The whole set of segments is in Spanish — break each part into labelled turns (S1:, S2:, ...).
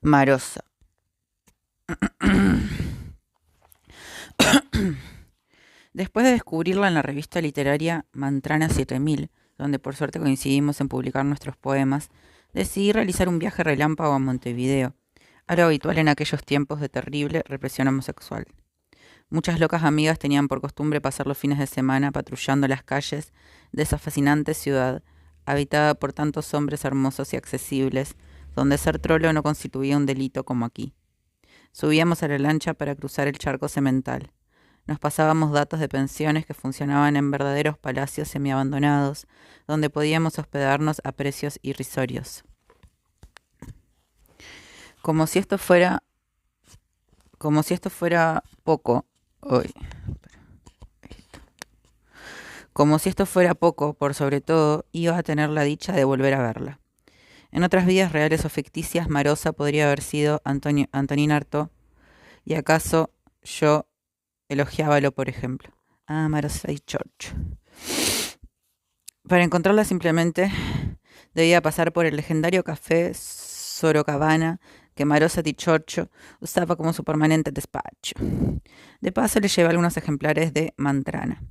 S1: Marosa. Después de descubrirla en la revista literaria Mantrana 7000, donde por suerte coincidimos en publicar nuestros poemas, decidí realizar un viaje relámpago a Montevideo, algo habitual en aquellos tiempos de terrible represión homosexual. Muchas locas amigas tenían por costumbre pasar los fines de semana patrullando las calles de esa fascinante ciudad, habitada por tantos hombres hermosos y accesibles, donde ser trolo no constituía un delito como aquí. Subíamos a la lancha para cruzar el charco semental. Nos pasábamos datos de pensiones que funcionaban en verdaderos palacios semiabandonados, donde podíamos hospedarnos a precios irrisorios. Como si esto fuera poco, hoy. Como si esto fuera poco, por sobre todo, iba a tener la dicha de volver a verla. En otras vidas reales o ficticias, Marosa podría haber sido Antonin Artaud, y acaso yo elogiábalo, por ejemplo. Marosa y George. Para encontrarla simplemente debía pasar por el legendario café Sorocabana que Marosa Di Giorgio usaba como su permanente despacho. De paso le llevé algunos ejemplares de Mantrana.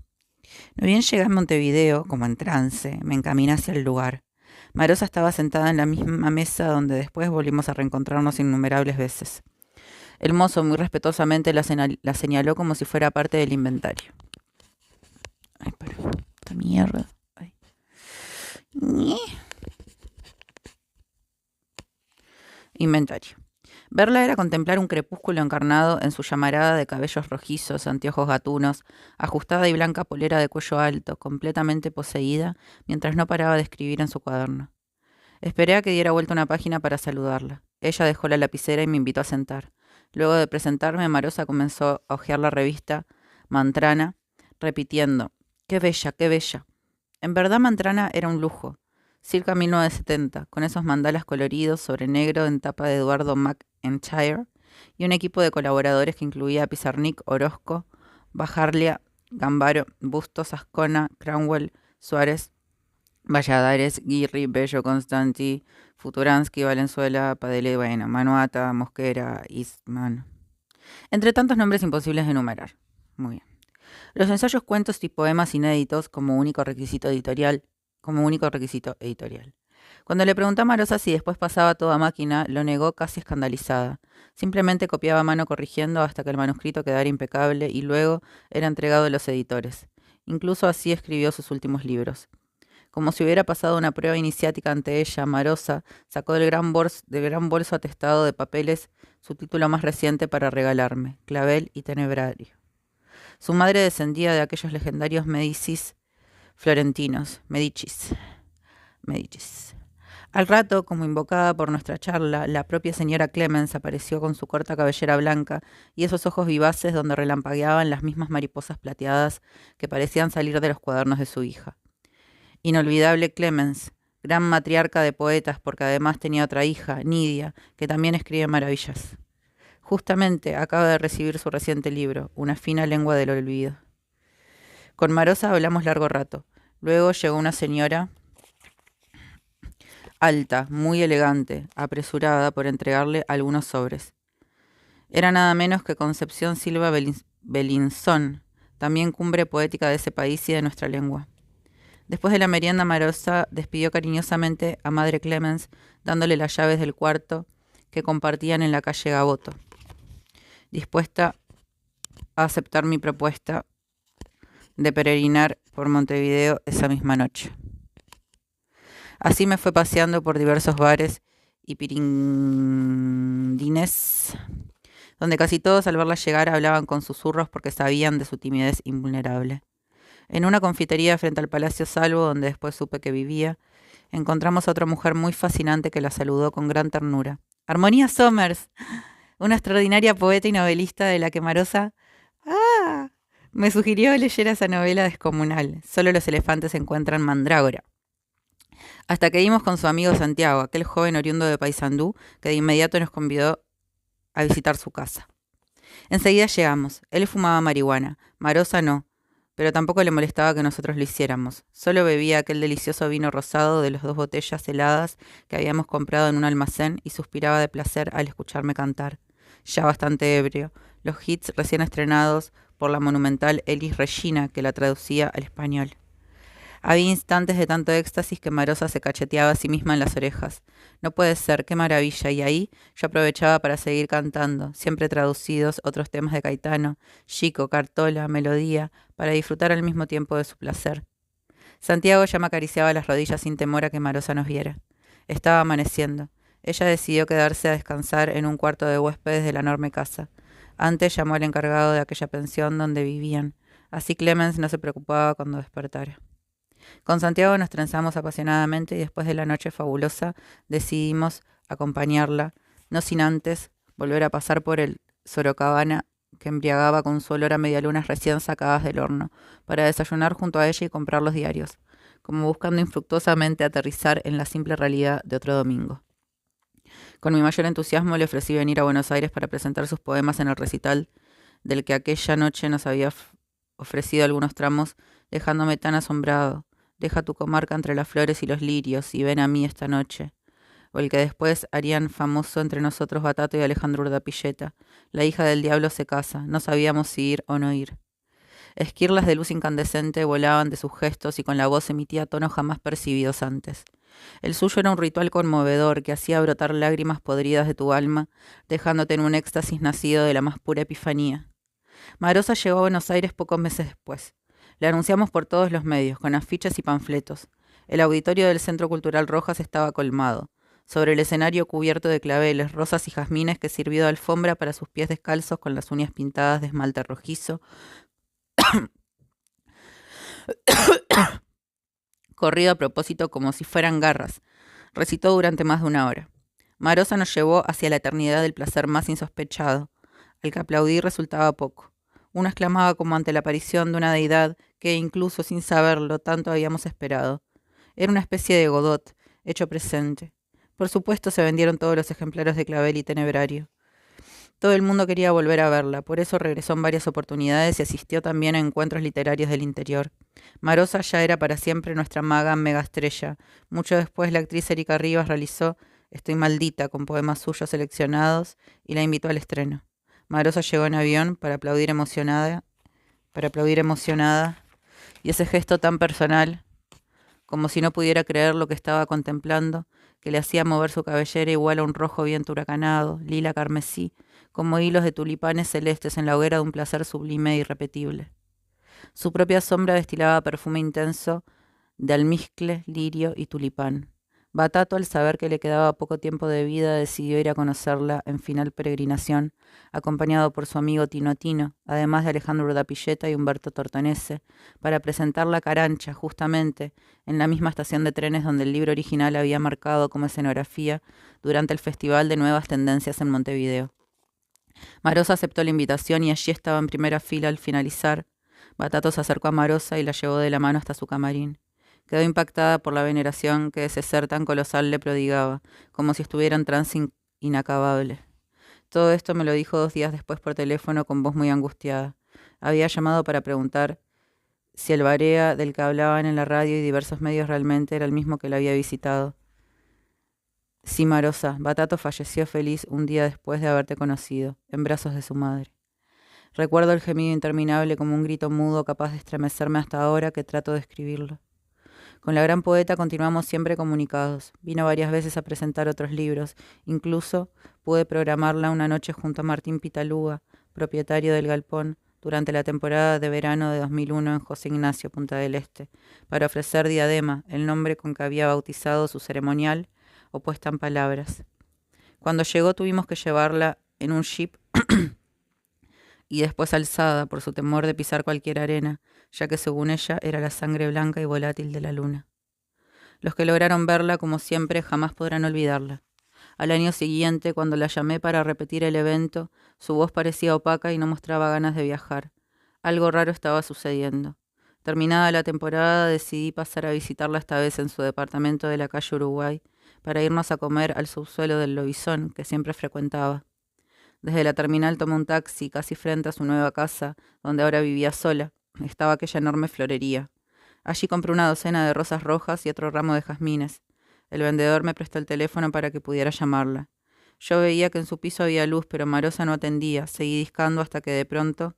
S1: No bien llegué a Montevideo, como en trance, me encaminé hacia el lugar. Marosa estaba sentada en la misma mesa donde después volvimos a reencontrarnos innumerables veces. El mozo muy respetuosamente la señaló como si fuera parte del inventario. Ay, pero esta mierda. Ay. Inventario. Verla era contemplar un crepúsculo encarnado en su llamarada de cabellos rojizos, anteojos gatunos, ajustada y blanca polera de cuello alto, completamente poseída, mientras no paraba de escribir en su cuaderno. Esperé a que diera vuelta una página para saludarla. Ella dejó la lapicera y me invitó a sentar. Luego de presentarme, Marosa comenzó a hojear la revista Mantrana, repitiendo: ¡Qué bella, qué bella! En verdad, Mantrana era un lujo. Circa 1970, con esos mandalas coloridos sobre negro en tapa de Eduardo McIntyre y un equipo de colaboradores que incluía a Pizarnik, Orozco, Bajarlia, Gambaro, Bustos, Ascona, Cranwell, Suárez, Valladares, Guirri, Bello, Constanti, Futuransky, Valenzuela, Padele, bueno, Manuata, Mosquera, Eastman. Entre tantos nombres imposibles de enumerar. Muy bien. Los ensayos, cuentos y poemas inéditos como único requisito editorial. Cuando le pregunté a Marosa si después pasaba todo a máquina, lo negó casi escandalizada. Simplemente copiaba a mano corrigiendo hasta que el manuscrito quedara impecable y luego era entregado a los editores. Incluso así escribió sus últimos libros. Como si hubiera pasado una prueba iniciática ante ella, Marosa sacó del gran bolso atestado de papeles su título más reciente para regalarme, Clavel y Tenebrario. Su madre descendía de aquellos legendarios Medicis florentinos, Medicis. Al rato, como invocada por nuestra charla, la propia señora Clemens apareció con su corta cabellera blanca y esos ojos vivaces donde relampagueaban las mismas mariposas plateadas que parecían salir de los cuadernos de su hija. Inolvidable Clemens, gran matriarca de poetas, porque además tenía otra hija, Nidia, que también escribe maravillas. Justamente acaba de recibir su reciente libro, Una fina lengua del olvido. Con Marosa hablamos largo rato. Luego llegó una señora alta, muy elegante, apresurada por entregarle algunos sobres. Era nada menos que Concepción Silva Belinzón, también cumbre poética de ese país y de nuestra lengua. Después de la merienda, Marosa despidió cariñosamente a Madre Clemens, dándole las llaves del cuarto que compartían en la calle Gaboto, dispuesta a aceptar mi propuesta de peregrinar por Montevideo esa misma noche. Así me fue paseando por diversos bares y pirindines, donde casi todos al verla llegar hablaban con susurros porque sabían de su timidez invulnerable. En una confitería frente al Palacio Salvo, donde después supe que vivía, encontramos a otra mujer muy fascinante que la saludó con gran ternura. Armonía Somers, una extraordinaria poeta y novelista de la que Marosa me sugirió leer esa novela descomunal. Solo los elefantes encuentran mandrágora. Hasta que dimos con su amigo Santiago, aquel joven oriundo de Paysandú, que de inmediato nos convidó a visitar su casa. Enseguida llegamos. Él fumaba marihuana, Marosa no. pero tampoco le molestaba que nosotros lo hiciéramos. Solo bebía aquel delicioso vino rosado de las 2 botellas heladas que habíamos comprado en un almacén y suspiraba de placer al escucharme cantar, ya bastante ebrio, los hits recién estrenados por la monumental Elis Regina que la traducía al español. Había instantes de tanto éxtasis que Marosa se cacheteaba a sí misma en las orejas. No puede ser, qué maravilla. Y ahí yo aprovechaba para seguir cantando, siempre traducidos, otros temas de Caetano, Chico, Cartola, Melodía, para disfrutar al mismo tiempo de su placer. Santiago ya me acariciaba las rodillas sin temor a que Marosa nos viera. Estaba amaneciendo. Ella decidió quedarse a descansar en un cuarto de huéspedes de la enorme casa. Antes llamó al encargado de aquella pensión donde vivían. Así Clemens no se preocupaba cuando despertara. Con Santiago nos trenzamos apasionadamente y después de la noche fabulosa decidimos acompañarla, no sin antes volver a pasar por el Sorocabana que embriagaba con su olor a medialunas recién sacadas del horno, para desayunar junto a ella y comprar los diarios, como buscando infructuosamente aterrizar en la simple realidad de otro domingo. Con mi mayor entusiasmo le ofrecí venir a Buenos Aires para presentar sus poemas en el recital del que aquella noche nos había ofrecido algunos tramos, dejándome tan asombrado. Deja tu comarca entre las flores y los lirios y ven a mí esta noche. O el que después harían famoso entre nosotros Batato y Alejandro Urdapilleta. La hija del diablo se casa, no sabíamos si ir o no ir. Esquirlas de luz incandescente volaban de sus gestos y con la voz emitía tonos jamás percibidos antes. El suyo era un ritual conmovedor que hacía brotar lágrimas podridas de tu alma, dejándote en un éxtasis nacido de la más pura epifanía. Marosa llegó a Buenos Aires pocos meses después. Le anunciamos por todos los medios, con afiches y panfletos. El auditorio del Centro Cultural Rojas estaba colmado. Sobre el escenario cubierto de claveles, rosas y jazmines que sirvió de alfombra para sus pies descalzos con las uñas pintadas de esmalte rojizo, corrido a propósito como si fueran garras. Recitó durante más de 1 hora. Marosa nos llevó hacia la eternidad del placer más insospechado, al que aplaudir resultaba poco. Uno exclamaba como ante la aparición de una deidad que, incluso sin saberlo, tanto habíamos esperado. Era una especie de Godot, hecho presente. Por supuesto se vendieron todos los ejemplares de clavel y tenebrario. Todo el mundo quería volver a verla, por eso regresó en varias oportunidades y asistió también a encuentros literarios del interior. Marosa ya era para siempre nuestra maga megaestrella. Mucho después la actriz Erika Rivas realizó Estoy maldita con poemas suyos seleccionados y la invitó al estreno. Marosa llegó en avión para aplaudir emocionada, y ese gesto tan personal, como si no pudiera creer lo que estaba contemplando, que le hacía mover su cabellera igual a un rojo viento huracanado, lila carmesí, como hilos de tulipanes celestes en la hoguera de un placer sublime e irrepetible. Su propia sombra destilaba perfume intenso de almizcle, lirio y tulipán. Batato, al saber que le quedaba poco tiempo de vida, decidió ir a conocerla en final peregrinación, acompañado por su amigo Tino Tino, además de Alejandro Urdapilleta y Humberto Tortonese, para presentar La Carancha, justamente en la misma estación de trenes donde el libro original había marcado como escenografía durante el Festival de Nuevas Tendencias en Montevideo. Marosa aceptó la invitación y allí estaba en primera fila al finalizar. Batato se acercó a Marosa y la llevó de la mano hasta su camarín. Quedó impactada por la veneración que ese ser tan colosal le prodigaba, como si estuviera en trance inacabable. Todo esto me lo dijo 2 días después por teléfono con voz muy angustiada. Había llamado para preguntar si el Barea del que hablaban en la radio y diversos medios realmente era el mismo que la había visitado. Sí, Marosa, Batato falleció feliz un día después de haberte conocido, en brazos de su madre. Recuerdo el gemido interminable como un grito mudo capaz de estremecerme hasta ahora que trato de escribirlo. Con la gran poeta continuamos siempre comunicados. Vino varias veces a presentar otros libros. Incluso pude programarla una noche junto a Martín Pitaluga, propietario del Galpón, durante la temporada de verano de 2001 en José Ignacio, Punta del Este, para ofrecer Diadema, el nombre con que había bautizado su ceremonial, o puesta en palabras. Cuando llegó tuvimos que llevarla en un jeep y después alzada por su temor de pisar cualquier arena, ya que según ella era la sangre blanca y volátil de la luna. Los que lograron verla, como siempre, jamás podrán olvidarla. Al año siguiente, cuando la llamé para repetir el evento, su voz parecía opaca y no mostraba ganas de viajar. Algo raro estaba sucediendo. Terminada la temporada, decidí pasar a visitarla esta vez en su departamento de la calle Uruguay, para irnos a comer al subsuelo del Lobizón, que siempre frecuentaba. Desde la terminal tomé un taxi casi frente a su nueva casa, donde ahora vivía sola. estaba aquella enorme florería. Allí compré una docena de rosas rojas y otro ramo de jazmines. El vendedor me prestó el teléfono para que pudiera llamarla. Yo veía que en su piso había luz, pero Marosa no atendía. Seguí discando hasta que de pronto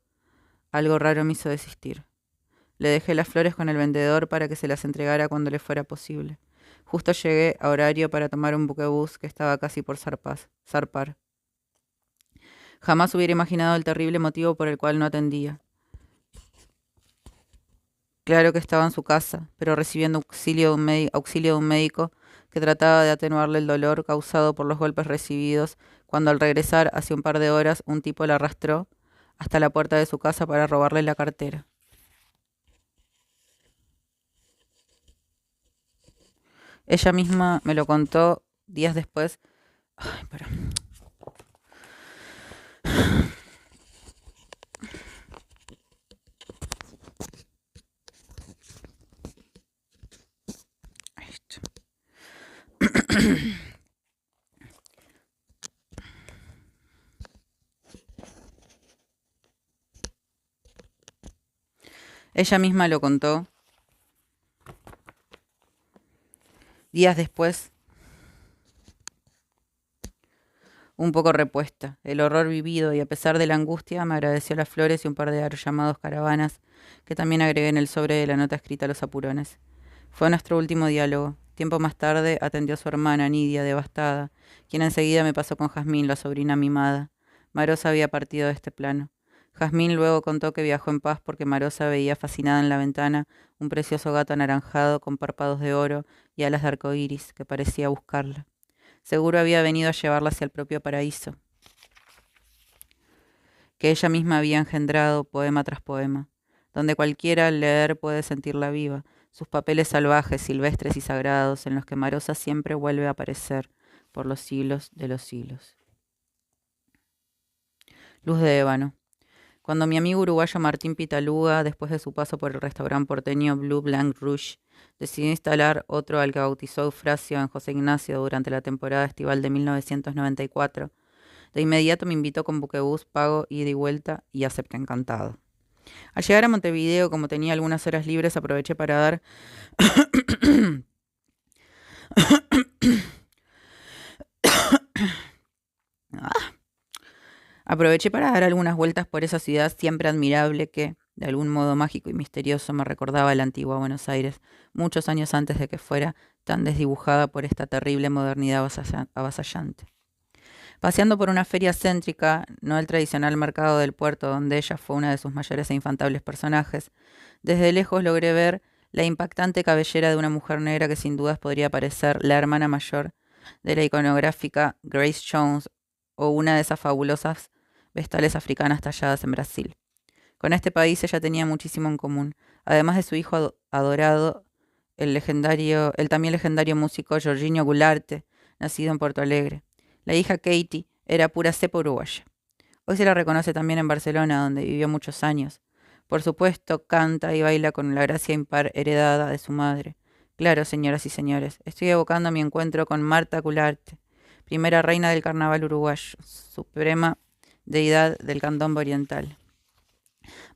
S1: algo raro me hizo desistir. Le dejé las flores con el vendedor para que se las entregara cuando le fuera posible. Justo llegué a horario para tomar un buquebús que estaba casi por zarpar. Jamás hubiera imaginado el terrible motivo por el cual no atendía. Claro que estaba en su casa, pero recibiendo auxilio de un médico que trataba de atenuarle el dolor causado por los golpes recibidos, cuando al regresar hace un par de horas un tipo la arrastró hasta la puerta de su casa para robarle la cartera. Ella misma me lo contó días después. Ay, pero... Ella misma lo contó días después, un poco repuesta. El horror vivido y a pesar de la angustia me agradeció las flores y un par de aros llamados caravanas que también agregué en el sobre de la nota escrita a los apurones. Fue nuestro último diálogo. Tiempo más tarde atendió a su hermana, Nidia, devastada, quien enseguida me pasó con Jazmín, la sobrina mimada. Marosa había partido de este plano. Jazmín luego contó que viajó en paz porque Marosa veía fascinada en la ventana un precioso gato anaranjado con párpados de oro y alas de arcoíris que parecía buscarla. Seguro había venido a llevarla hacia el propio paraíso, que ella misma había engendrado poema tras poema, donde cualquiera al leer puede sentirla viva, sus papeles salvajes, silvestres y sagrados, en los que Marosa siempre vuelve a aparecer por los siglos de los siglos. Luz de ébano. Cuando mi amigo uruguayo Martín Pitaluga, después de su paso por el restaurante porteño Blue Blanc Rouge, decidió instalar otro al que bautizó Eufrasio en José Ignacio durante la temporada estival de 1994, de inmediato me invitó con buquebús, pago, ida y vuelta, y acepté encantado. Al llegar a Montevideo, como tenía algunas horas libres, aproveché para dar algunas vueltas por esa ciudad siempre admirable que, de algún modo mágico y misterioso, me recordaba la antigua Buenos Aires, muchos años antes de que fuera tan desdibujada por esta terrible modernidad avasallante. Paseando por una feria céntrica, no el tradicional mercado del puerto donde ella fue una de sus mayores e infantables personajes, desde lejos logré ver la impactante cabellera de una mujer negra que sin dudas podría parecer la hermana mayor de la iconográfica Grace Jones o una de esas fabulosas vestales africanas talladas en Brasil. Con este país ella tenía muchísimo en común, además de su hijo adorado, el también legendario músico Jorginho Goulart, nacido en Porto Alegre. La hija Katie era pura cepa uruguaya. Hoy se la reconoce también en Barcelona, donde vivió muchos años. Por supuesto, canta y baila con la gracia impar heredada de su madre. Claro, señoras y señores, estoy evocando mi encuentro con Marta Goulart, primera reina del carnaval uruguayo, suprema deidad del candombe oriental.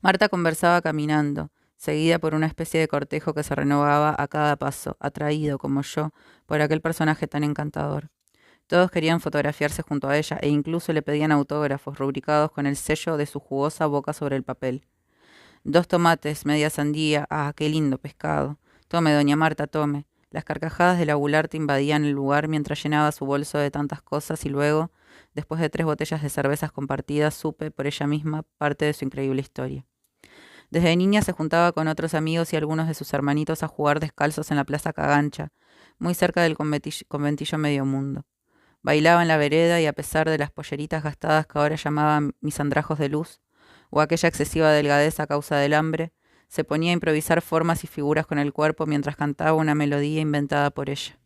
S1: Marta conversaba caminando, seguida por una especie de cortejo que se renovaba a cada paso, atraído, como yo, por aquel personaje tan encantador. Todos querían fotografiarse junto a ella e incluso le pedían autógrafos rubricados con el sello de su jugosa boca sobre el papel. 2 tomates, media sandía, ¡ah, qué lindo pescado! Tome, doña Marta, tome. Las carcajadas de la Goulart invadían el lugar mientras llenaba su bolso de tantas cosas y luego, después de 3 botellas de cervezas compartidas, supe por ella misma parte de su increíble historia. Desde niña se juntaba con otros amigos y algunos de sus hermanitos a jugar descalzos en la Plaza Cagancha, muy cerca del conventillo Medio Mundo. Bailaba en la vereda y a pesar de las polleritas gastadas que ahora llamaban mis andrajos de luz, o aquella excesiva delgadez a causa del hambre, se ponía a improvisar formas y figuras con el cuerpo mientras cantaba una melodía inventada por ella.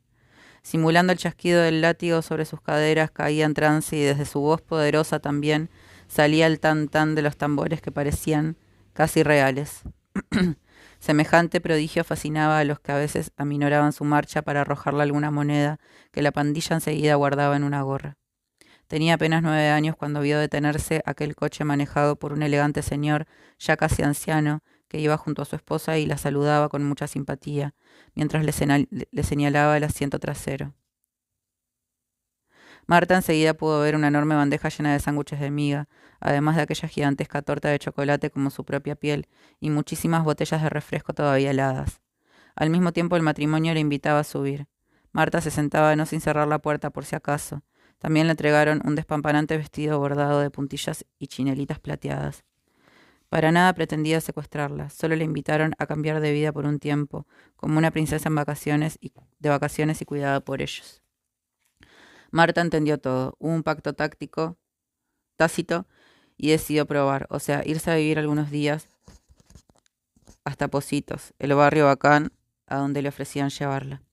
S1: Simulando el chasquido del látigo sobre sus caderas, caía en trance y desde su voz poderosa también salía el tan-tan de los tambores que parecían casi reales. Semejante prodigio fascinaba a los que a veces aminoraban su marcha para arrojarle alguna moneda que la pandilla enseguida guardaba en una gorra. Tenía apenas 9 años cuando vio detenerse aquel coche manejado por un elegante señor ya casi anciano que iba junto a su esposa y la saludaba con mucha simpatía, mientras le señalaba el asiento trasero. Marta enseguida pudo ver una enorme bandeja llena de sándwiches de miga, además de aquella gigantesca torta de chocolate como su propia piel, y muchísimas botellas de refresco todavía heladas. Al mismo tiempo el matrimonio le invitaba a subir. Marta se sentaba no sin cerrar la puerta por si acaso. También le entregaron un despampanante vestido bordado de puntillas y chinelitas plateadas. Para nada pretendía secuestrarla, solo le invitaron a cambiar de vida por un tiempo, como una princesa en de vacaciones y cuidada por ellos. Marta entendió todo. Hubo un pacto tácito, y decidió probar, o sea, irse a vivir algunos días hasta Pocitos, el barrio bacán a donde le ofrecían llevarla.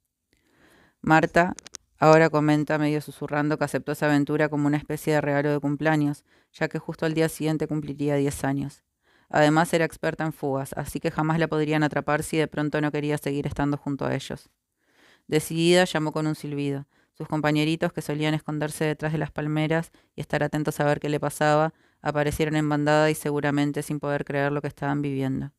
S1: Marta ahora comenta, medio susurrando, que aceptó esa aventura como una especie de regalo de cumpleaños, ya que justo al día siguiente cumpliría 10 años. Además era experta en fugas, así que jamás la podrían atrapar si de pronto no quería seguir estando junto a ellos. Decidida, llamó con un silbido. Sus compañeritos, que solían esconderse detrás de las palmeras y estar atentos a ver qué le pasaba, aparecieron en bandada y seguramente sin poder creer lo que estaban viviendo.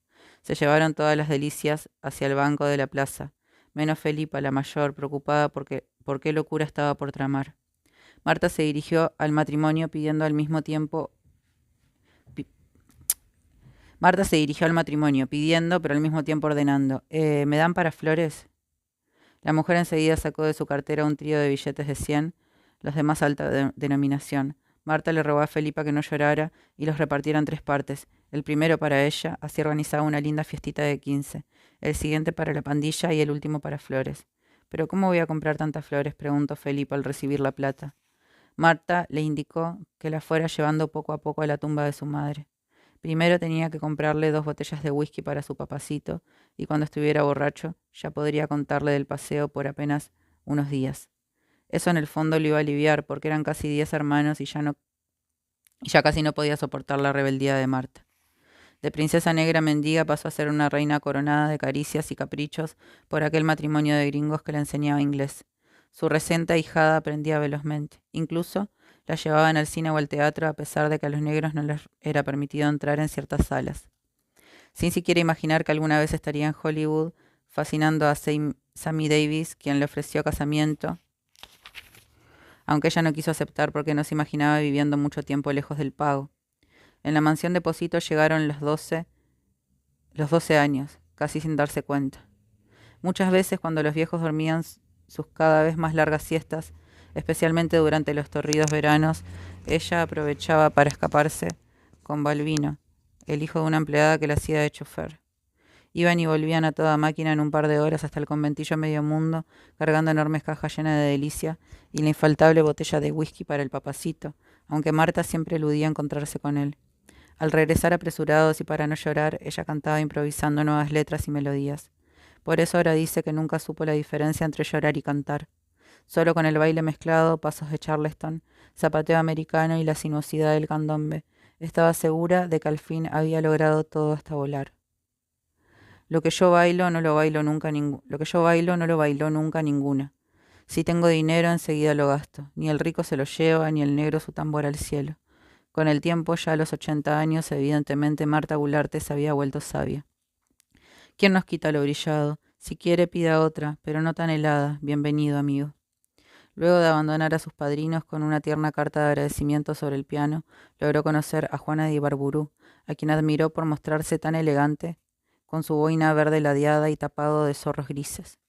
S1: Se llevaron todas las delicias hacia el banco de la plaza, menos Felipa, la mayor, preocupada por qué locura estaba por tramar. Marta se dirigió al matrimonio pidiendo al mismo tiempo... Marta se dirigió al matrimonio pidiendo, pero al mismo tiempo ordenando. ¿Me dan para flores? La mujer enseguida sacó de su cartera un trío de billetes de 100, los de más alta denominación. Marta le rogó a Felipa que no llorara y los repartiera en 3 partes. El primero para ella, así organizaba una linda fiestita de 15. El siguiente para la pandilla y el último para flores. ¿Pero cómo voy a comprar tantas flores?, preguntó Felipa al recibir la plata. Marta le indicó que la fuera llevando poco a poco a la tumba de su madre. Primero tenía que comprarle 2 botellas de whisky para su papacito, y cuando estuviera borracho ya podría contarle del paseo por apenas unos días. Eso en el fondo le iba a aliviar, porque eran casi 10 hermanos y ya casi no podía soportar la rebeldía de Marta. De princesa negra mendiga pasó a ser una reina coronada de caricias y caprichos por aquel matrimonio de gringos que le enseñaba inglés. Su recenta ahijada aprendía velozmente. Incluso la llevaban al cine o al teatro a pesar de que a los negros no les era permitido entrar en ciertas salas. Sin siquiera imaginar que alguna vez estaría en Hollywood, fascinando a Sammy Davis, quien le ofreció casamiento, aunque ella no quiso aceptar porque no se imaginaba viviendo mucho tiempo lejos del pago. En la mansión de Pocito llegaron los 12 años, casi sin darse cuenta. Muchas veces cuando los viejos dormían sus cada vez más largas siestas, especialmente durante los torridos veranos, ella aprovechaba para escaparse con Balbino, el hijo de una empleada que la hacía de chofer. Iban y volvían a toda máquina en un par de horas hasta el conventillo medio mundo, cargando enormes cajas llenas de delicia y la infaltable botella de whisky para el papacito, aunque Marta siempre eludía encontrarse con él. Al regresar apresurados y para no llorar, ella cantaba improvisando nuevas letras y melodías. Por eso ahora dice que nunca supo la diferencia entre llorar y cantar. Solo con el baile mezclado, pasos de Charleston, zapateo americano y la sinuosidad del candombe, estaba segura de que al fin había logrado todo hasta volar. Lo que yo bailo no lo bailó nunca ninguna. Si tengo dinero, enseguida lo gasto. Ni el rico se lo lleva, ni el negro su tambor al cielo. Con el tiempo, ya a los 80 años, evidentemente Marta Gularte se había vuelto sabia. ¿Quién nos quita lo brillado? Si quiere, pida otra, pero no tan helada. Bienvenido, amigo. Luego de abandonar a sus padrinos con una tierna carta de agradecimiento sobre el piano, logró conocer a Juana de Ibarburu, a quien admiró por mostrarse tan elegante, con su boina verde ladeada y tapado de zorros grises.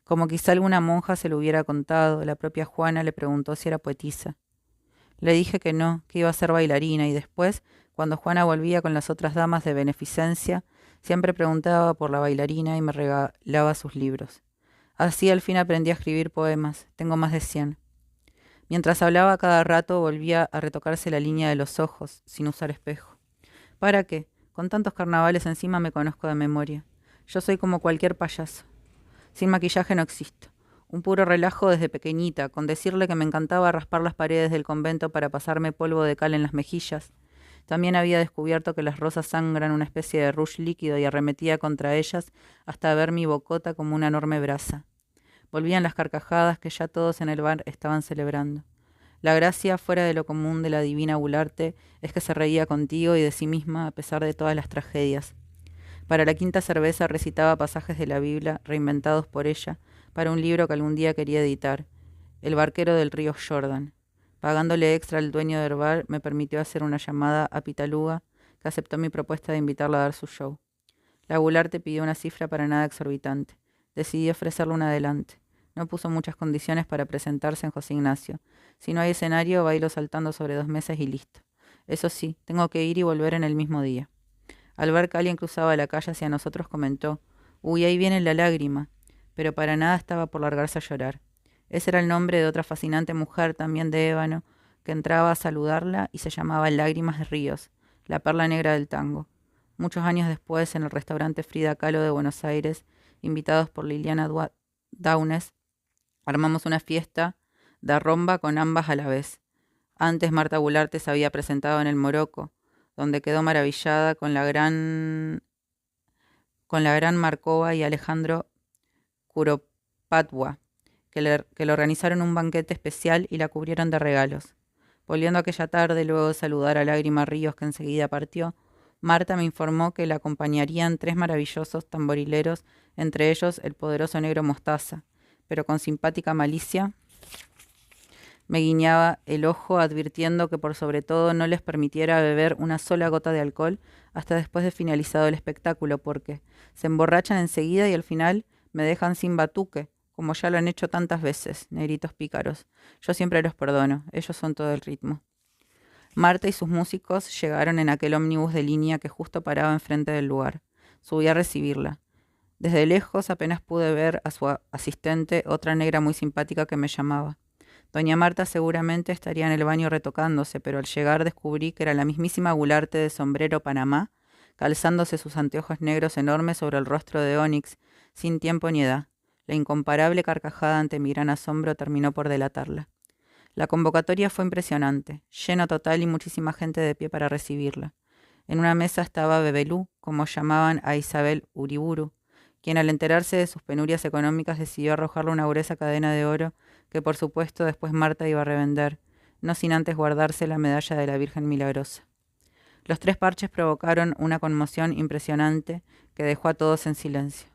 S1: Como quizá alguna monja se lo hubiera contado, la propia Juana le preguntó si era poetisa. Le dije que no, que iba a ser bailarina, y después, cuando Juana volvía con las otras damas de beneficencia, siempre preguntaba por la bailarina y me regalaba sus libros. Así al fin aprendí a escribir poemas, tengo más de 100. Mientras hablaba cada rato volvía a retocarse la línea de los ojos, sin usar espejo. ¿Para qué? Con tantos carnavales encima me conozco de memoria. Yo soy como cualquier payaso. Sin maquillaje no existo. Un puro relajo desde pequeñita, con decirle que me encantaba raspar las paredes del convento para pasarme polvo de cal en las mejillas. También había descubierto que las rosas sangran una especie de rouge líquido y arremetía contra ellas hasta ver mi bocota como una enorme brasa. Volvían las carcajadas que ya todos en el bar estaban celebrando. La gracia fuera de lo común de la divina Gularte es que se reía contigo y de sí misma a pesar de todas las tragedias. Para la quinta cerveza recitaba pasajes de la Biblia reinventados por ella para un libro que algún día quería editar, El barquero del río Jordan. Pagándole extra al dueño del bar, me permitió hacer una llamada a Pitaluga, que aceptó mi propuesta de invitarla a dar su show. La Goularte pidió una cifra para nada exorbitante. Decidí ofrecerle un adelante. No puso muchas condiciones para presentarse en José Ignacio. Si no hay escenario, bailo saltando sobre 2 mesas y listo. Eso sí, tengo que ir y volver en el mismo día. Al ver que alguien cruzaba la calle hacia nosotros comentó, «Uy, ahí viene la lágrima», pero para nada estaba por largarse a llorar. Ese era el nombre de otra fascinante mujer, también de ébano, que entraba a saludarla y se llamaba Lágrimas de Ríos, la perla negra del tango. Muchos años después, en el restaurante Frida Kahlo de Buenos Aires, invitados por Liliana Daunes, armamos una fiesta de rumba con ambas a la vez. Antes Marta Goularte se había presentado en el Morocco, donde quedó maravillada con la gran Markova y Alejandro Kuropatwa, que le organizaron un banquete especial y la cubrieron de regalos. Volviendo aquella tarde, luego de saludar a Lágrima Ríos, que enseguida partió, Marta me informó que la acompañarían 3 maravillosos tamborileros, entre ellos el poderoso negro Mostaza, pero con simpática malicia me guiñaba el ojo advirtiendo que por sobre todo no les permitiera beber una sola gota de alcohol hasta después de finalizado el espectáculo, porque se emborrachan enseguida y al final me dejan sin batuque, como ya lo han hecho tantas veces, negritos pícaros. Yo siempre los perdono, ellos son todo el ritmo. Marta y sus músicos llegaron en aquel ómnibus de línea que justo paraba enfrente del lugar. Subí a recibirla. Desde lejos apenas pude ver a su asistente, otra negra muy simpática que me llamaba. Doña Marta seguramente estaría en el baño retocándose, pero al llegar descubrí que era la mismísima Goularte de sombrero Panamá, calzándose sus anteojos negros enormes sobre el rostro de Onix, sin tiempo ni edad. La incomparable carcajada ante mi gran asombro terminó por delatarla. La convocatoria fue impresionante, lleno total y muchísima gente de pie para recibirla. En una mesa estaba Bebelú, como llamaban a Isabel Uriburu, quien al enterarse de sus penurias económicas decidió arrojarle una gruesa cadena de oro que por supuesto después Marta iba a revender, no sin antes guardarse la medalla de la Virgen Milagrosa. Los 3 parches provocaron una conmoción impresionante que dejó a todos en silencio.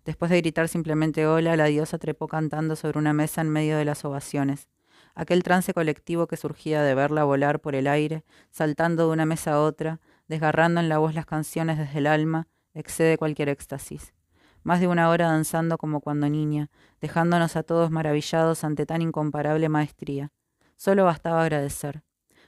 S1: Después de gritar simplemente hola, la diosa trepó cantando sobre una mesa en medio de las ovaciones. Aquel trance colectivo que surgía de verla volar por el aire, saltando de una mesa a otra, desgarrando en la voz las canciones desde el alma, excede cualquier éxtasis. Más de 1 hora danzando como cuando niña, dejándonos a todos maravillados ante tan incomparable maestría. Solo bastaba agradecer.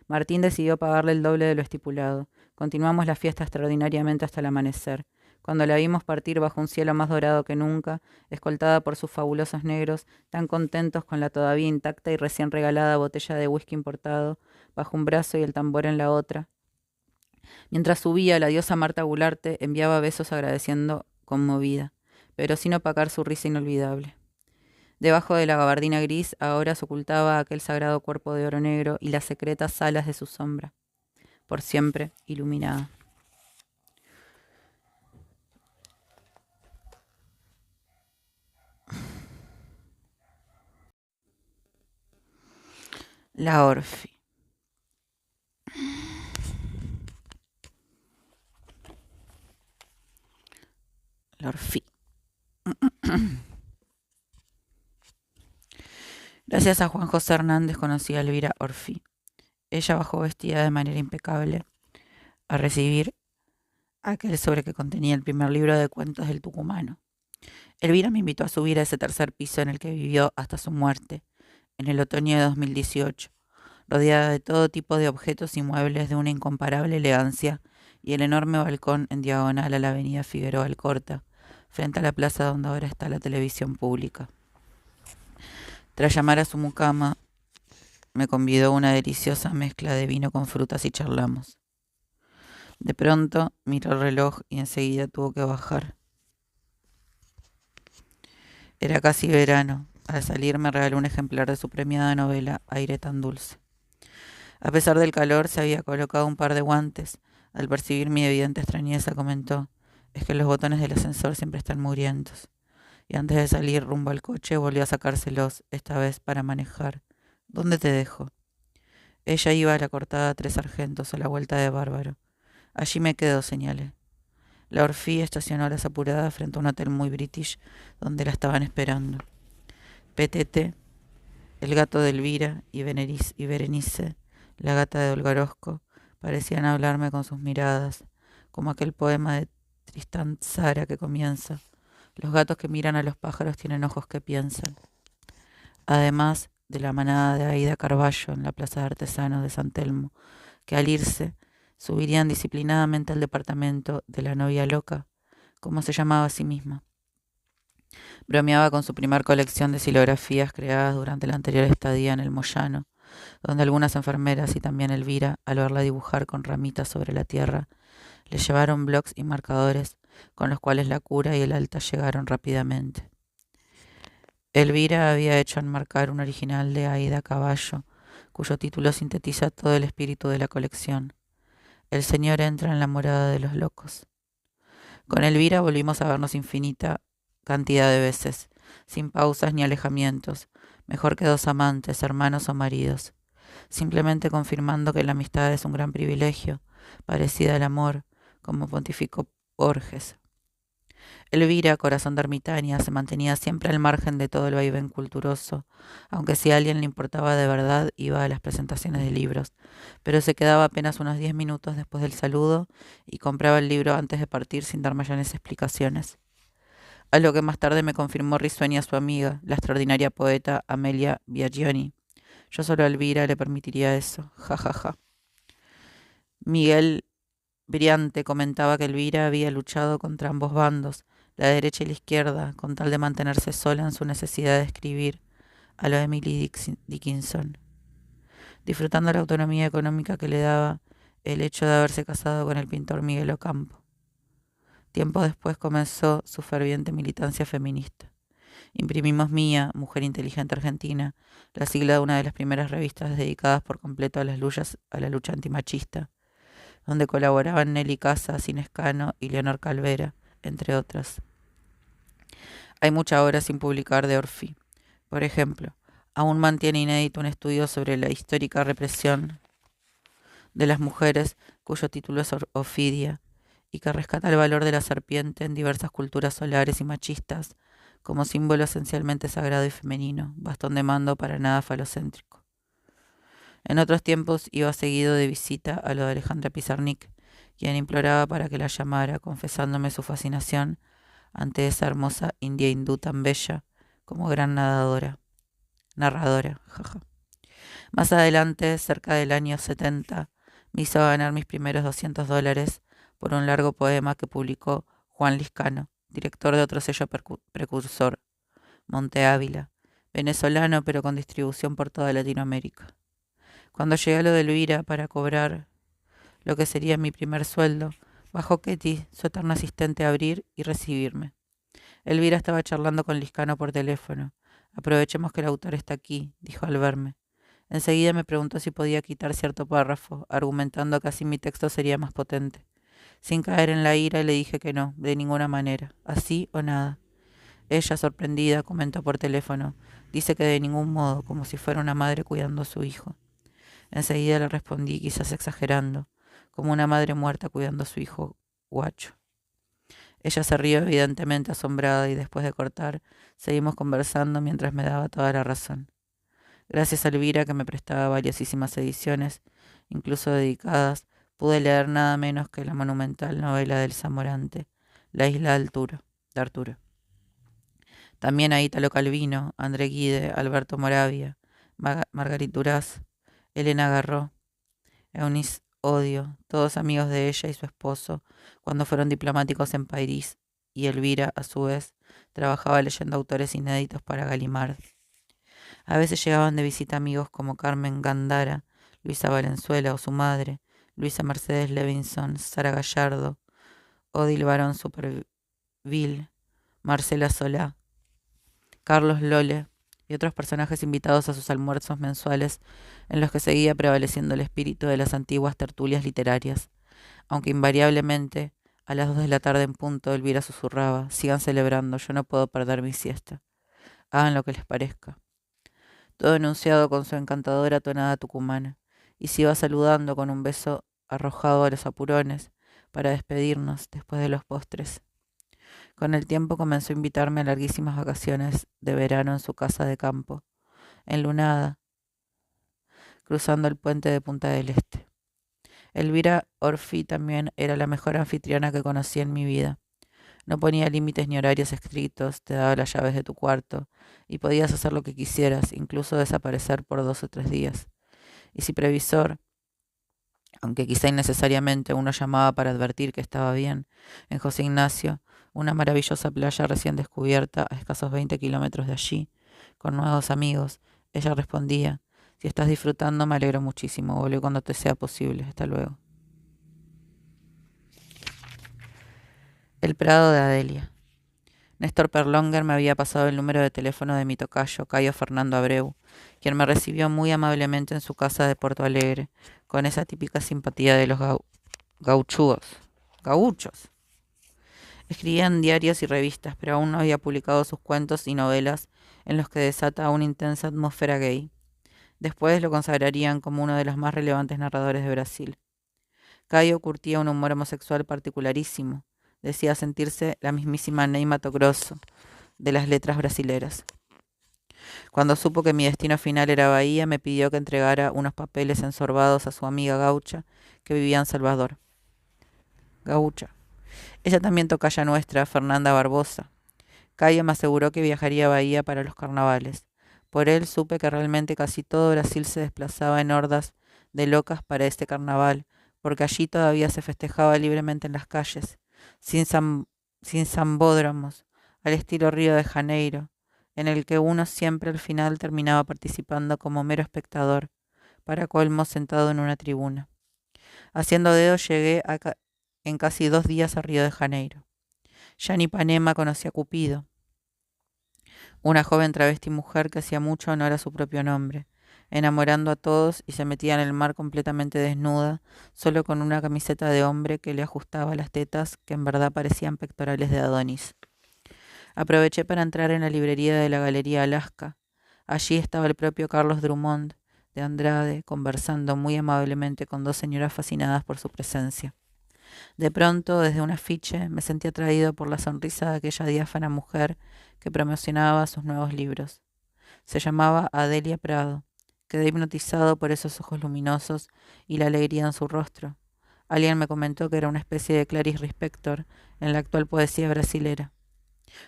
S1: Martín decidió pagarle el doble de lo estipulado. Continuamos la fiesta extraordinariamente hasta el amanecer. Cuando la vimos partir bajo un cielo más dorado que nunca, escoltada por sus fabulosos negros, tan contentos con la todavía intacta y recién regalada botella de whisky importado, bajo un brazo y el tambor en la otra. Mientras subía, la diosa Marta Goularte enviaba besos agradeciendo conmovida, pero sin opacar su risa inolvidable. Debajo de la gabardina gris ahora se ocultaba aquel sagrado cuerpo de oro negro y las secretas alas de su sombra, por siempre iluminada. La Orfi. La Orfi. Gracias a Juan José Hernández conocí a Elvira Orfi. Ella bajó vestida de manera impecable a recibir aquel sobre que contenía el primer libro de cuentos del tucumano. Elvira me invitó a subir a ese 3er piso en el que vivió hasta su muerte, en el otoño de 2018, rodeada de todo tipo de objetos y muebles de una incomparable elegancia, y el enorme balcón en diagonal a la avenida Figueroa Alcorta, frente a la plaza donde ahora está la televisión pública. Tras llamar a su mucama, me convidó una deliciosa mezcla de vino con frutas y charlamos. De pronto miró el reloj y enseguida tuvo que bajar. Era casi verano. Al salir me regaló un ejemplar de su premiada novela Aire tan dulce. A pesar del calor se había colocado un par de guantes. Al percibir mi evidente extrañeza comentó, es que los botones del ascensor siempre están mugrientos. Y antes de salir rumbo al coche volvió a sacárselos, esta vez para manejar. ¿Dónde te dejo? Ella iba a la cortada 3 Sargentos a la vuelta de Bárbaro. Allí me quedo, señalé. La Orfí estacionó a las apuradas frente a un hotel muy british donde la estaban esperando. PTT, el gato de Elvira y Berenice, la gata de Olga Orozco, parecían hablarme con sus miradas, como aquel poema de Tristán Tzara que comienza: los gatos que miran a los pájaros tienen ojos que piensan. Además de la manada de Aida Carballo en la Plaza de Artesanos de San Telmo, que al irse subirían disciplinadamente al departamento de la novia loca, como se llamaba a sí misma. Bromeaba con su primer colección de silografías creadas durante la anterior estadía en el Moyano, donde algunas enfermeras y también Elvira, al verla dibujar con ramitas sobre la tierra, le llevaron blocs y marcadores con los cuales la cura y el alta llegaron rápidamente. Elvira había hecho enmarcar un original de Aida Caballo, cuyo título sintetiza todo el espíritu de la colección: El Señor entra en la morada de los locos. Con Elvira volvimos a vernos infinita cantidad de veces, sin pausas ni alejamientos, mejor que dos amantes, hermanos o maridos, simplemente confirmando que la amistad es un gran privilegio, parecida al amor, como pontificó Borges. Elvira, corazón de ermitaña, se mantenía siempre al margen de todo el vaivén culturoso, aunque si a alguien le importaba de verdad iba a las presentaciones de libros, pero se quedaba apenas unos 10 minutos después del saludo y compraba el libro antes de partir sin dar mayores explicaciones. A lo que más tarde me confirmó risueña su amiga, la extraordinaria poeta Amelia Biagioni. Yo solo a Elvira le permitiría eso, ja ja ja. Miguel Briante comentaba que Elvira había luchado contra ambos bandos, la derecha y la izquierda, con tal de mantenerse sola en su necesidad de escribir, a lo Emily Dickinson, disfrutando la autonomía económica que le daba el hecho de haberse casado con el pintor Miguel Ocampo. Tiempo después comenzó su ferviente militancia feminista. Imprimimos Mía, Mujer Inteligente Argentina, la sigla de una de las primeras revistas dedicadas por completo a la lucha antimachista, donde colaboraban Nelly Casas, Inés Cano y Leonor Calvera, entre otras. Hay mucha obra sin publicar de Orfí. Por ejemplo, aún mantiene inédito un estudio sobre la histórica represión de las mujeres, cuyo título es Ofidia, y que rescata el valor de la serpiente en diversas culturas solares y machistas, como símbolo esencialmente sagrado y femenino, bastón de mando para nada falocéntrico. En otros tiempos iba seguido de visita a lo de Alejandra Pizarnik, quien imploraba para que la llamara, confesándome su fascinación ante esa hermosa india hindú tan bella como gran narradora, jaja. Más adelante, cerca del año 70, me hizo ganar mis primeros $200 por un largo poema que publicó Juan Liscano, director de otro sello precursor, Monte Ávila, venezolano pero con distribución por toda Latinoamérica. Cuando llegué a lo de Elvira para cobrar lo que sería mi primer sueldo, bajó Ketty, su eterna asistente, a abrir y recibirme. Elvira estaba charlando con Liscano por teléfono. Aprovechemos que el autor está aquí, dijo al verme. Enseguida me preguntó si podía quitar cierto párrafo, argumentando que así mi texto sería más potente. Sin caer en la ira le dije que no, de ninguna manera, así o nada. Ella, sorprendida, comentó por teléfono. Dice que de ningún modo, como si fuera una madre cuidando a su hijo. Enseguida le respondí, quizás exagerando, como una madre muerta cuidando a su hijo guacho. Ella se rió evidentemente asombrada y después de cortar, seguimos conversando mientras me daba toda la razón. Gracias a Elvira, que me prestaba valiosísimas ediciones, incluso dedicadas, pude leer nada menos que la monumental novela del Zamorante, La isla de Arturo. También a Ítalo Calvino, André Gide, Alberto Moravia, Margarit Duras, Elena Garró, Eunice Odio, todos amigos de ella y su esposo, cuando fueron diplomáticos en París, y Elvira, a su vez, trabajaba leyendo autores inéditos para Gallimard. A veces llegaban de visita amigos como Carmen Gandara, Luisa Valenzuela o su madre, Luisa Mercedes Levinson, Sara Gallardo, Odile Barón Superville, Marcela Solá, Carlos Lole y otros personajes invitados a sus almuerzos mensuales en los que seguía prevaleciendo el espíritu de las antiguas tertulias literarias, aunque invariablemente a las 2 de la tarde en punto Elvira susurraba: sigan celebrando, yo no puedo perder mi siesta. Hagan lo que les parezca. Todo enunciado con su encantadora tonada tucumana, y se iba saludando con un beso arrojado a los apurones, para despedirnos después de los postres. Con el tiempo comenzó a invitarme a larguísimas vacaciones de verano en su casa de campo, enlunada, cruzando el puente de Punta del Este. Elvira Orfi también era la mejor anfitriona que conocí en mi vida. No ponía límites ni horarios estrictos, te daba las llaves de tu cuarto y podías hacer lo que quisieras, incluso desaparecer por 2 o 3 días. Y si previsor, aunque quizá innecesariamente uno llamaba para advertir que estaba bien, en José Ignacio, una maravillosa playa recién descubierta a escasos 20 kilómetros de allí, con nuevos amigos, ella respondía: si estás disfrutando me alegro muchísimo, vuelve cuando te sea posible, hasta luego. El Prado de Adelia. Néstor Perlonger me había pasado el número de teléfono de mi tocayo, Cayo Fernando Abreu, quien me recibió muy amablemente en su casa de Porto Alegre, con esa típica simpatía de los gauchos. Gauchos. Escribía en diarios y revistas, pero aún no había publicado sus cuentos y novelas en los que desata una intensa atmósfera gay. Después lo consagrarían como uno de los más relevantes narradores de Brasil. Cayo curtía un humor homosexual particularísimo. Decía sentirse la mismísima Ney Matogrosso de las letras brasileras. Cuando supo que mi destino final era Bahía, me pidió que entregara unos papeles ensorbados a su amiga gaucha que vivía en Salvador. Gaucha. Ella también tocaya nuestra, Fernanda Barbosa. Cayo me aseguró que viajaría a Bahía para los carnavales. Por él supe que realmente casi todo Brasil se desplazaba en hordas de locas para este carnaval, porque allí todavía se festejaba libremente en las calles, sin, sin zambódromos, al estilo Río de Janeiro, en el que uno siempre al final terminaba participando como mero espectador, para colmo sentado en una tribuna. Haciendo dedos llegué en casi 2 días a Río de Janeiro. Ya en Ipanema conocí a Cupido, una joven travesti mujer que hacía mucho honor a su propio nombre, enamorando a todos y se metía en el mar completamente desnuda, solo con una camiseta de hombre que le ajustaba las tetas que en verdad parecían pectorales de Adonis. Aproveché para entrar en la librería de la Galería Alaska. Allí estaba el propio Carlos Drummond de Andrade, conversando muy amablemente con 2 señoras fascinadas por su presencia. De pronto, desde un afiche, me sentí atraído por la sonrisa de aquella diáfana mujer que promocionaba sus nuevos libros. Se llamaba Adelia Prado. Quedé hipnotizado por esos ojos luminosos y la alegría en su rostro. Alguien me comentó que era una especie de Clarice Lispector en la actual poesía brasilera.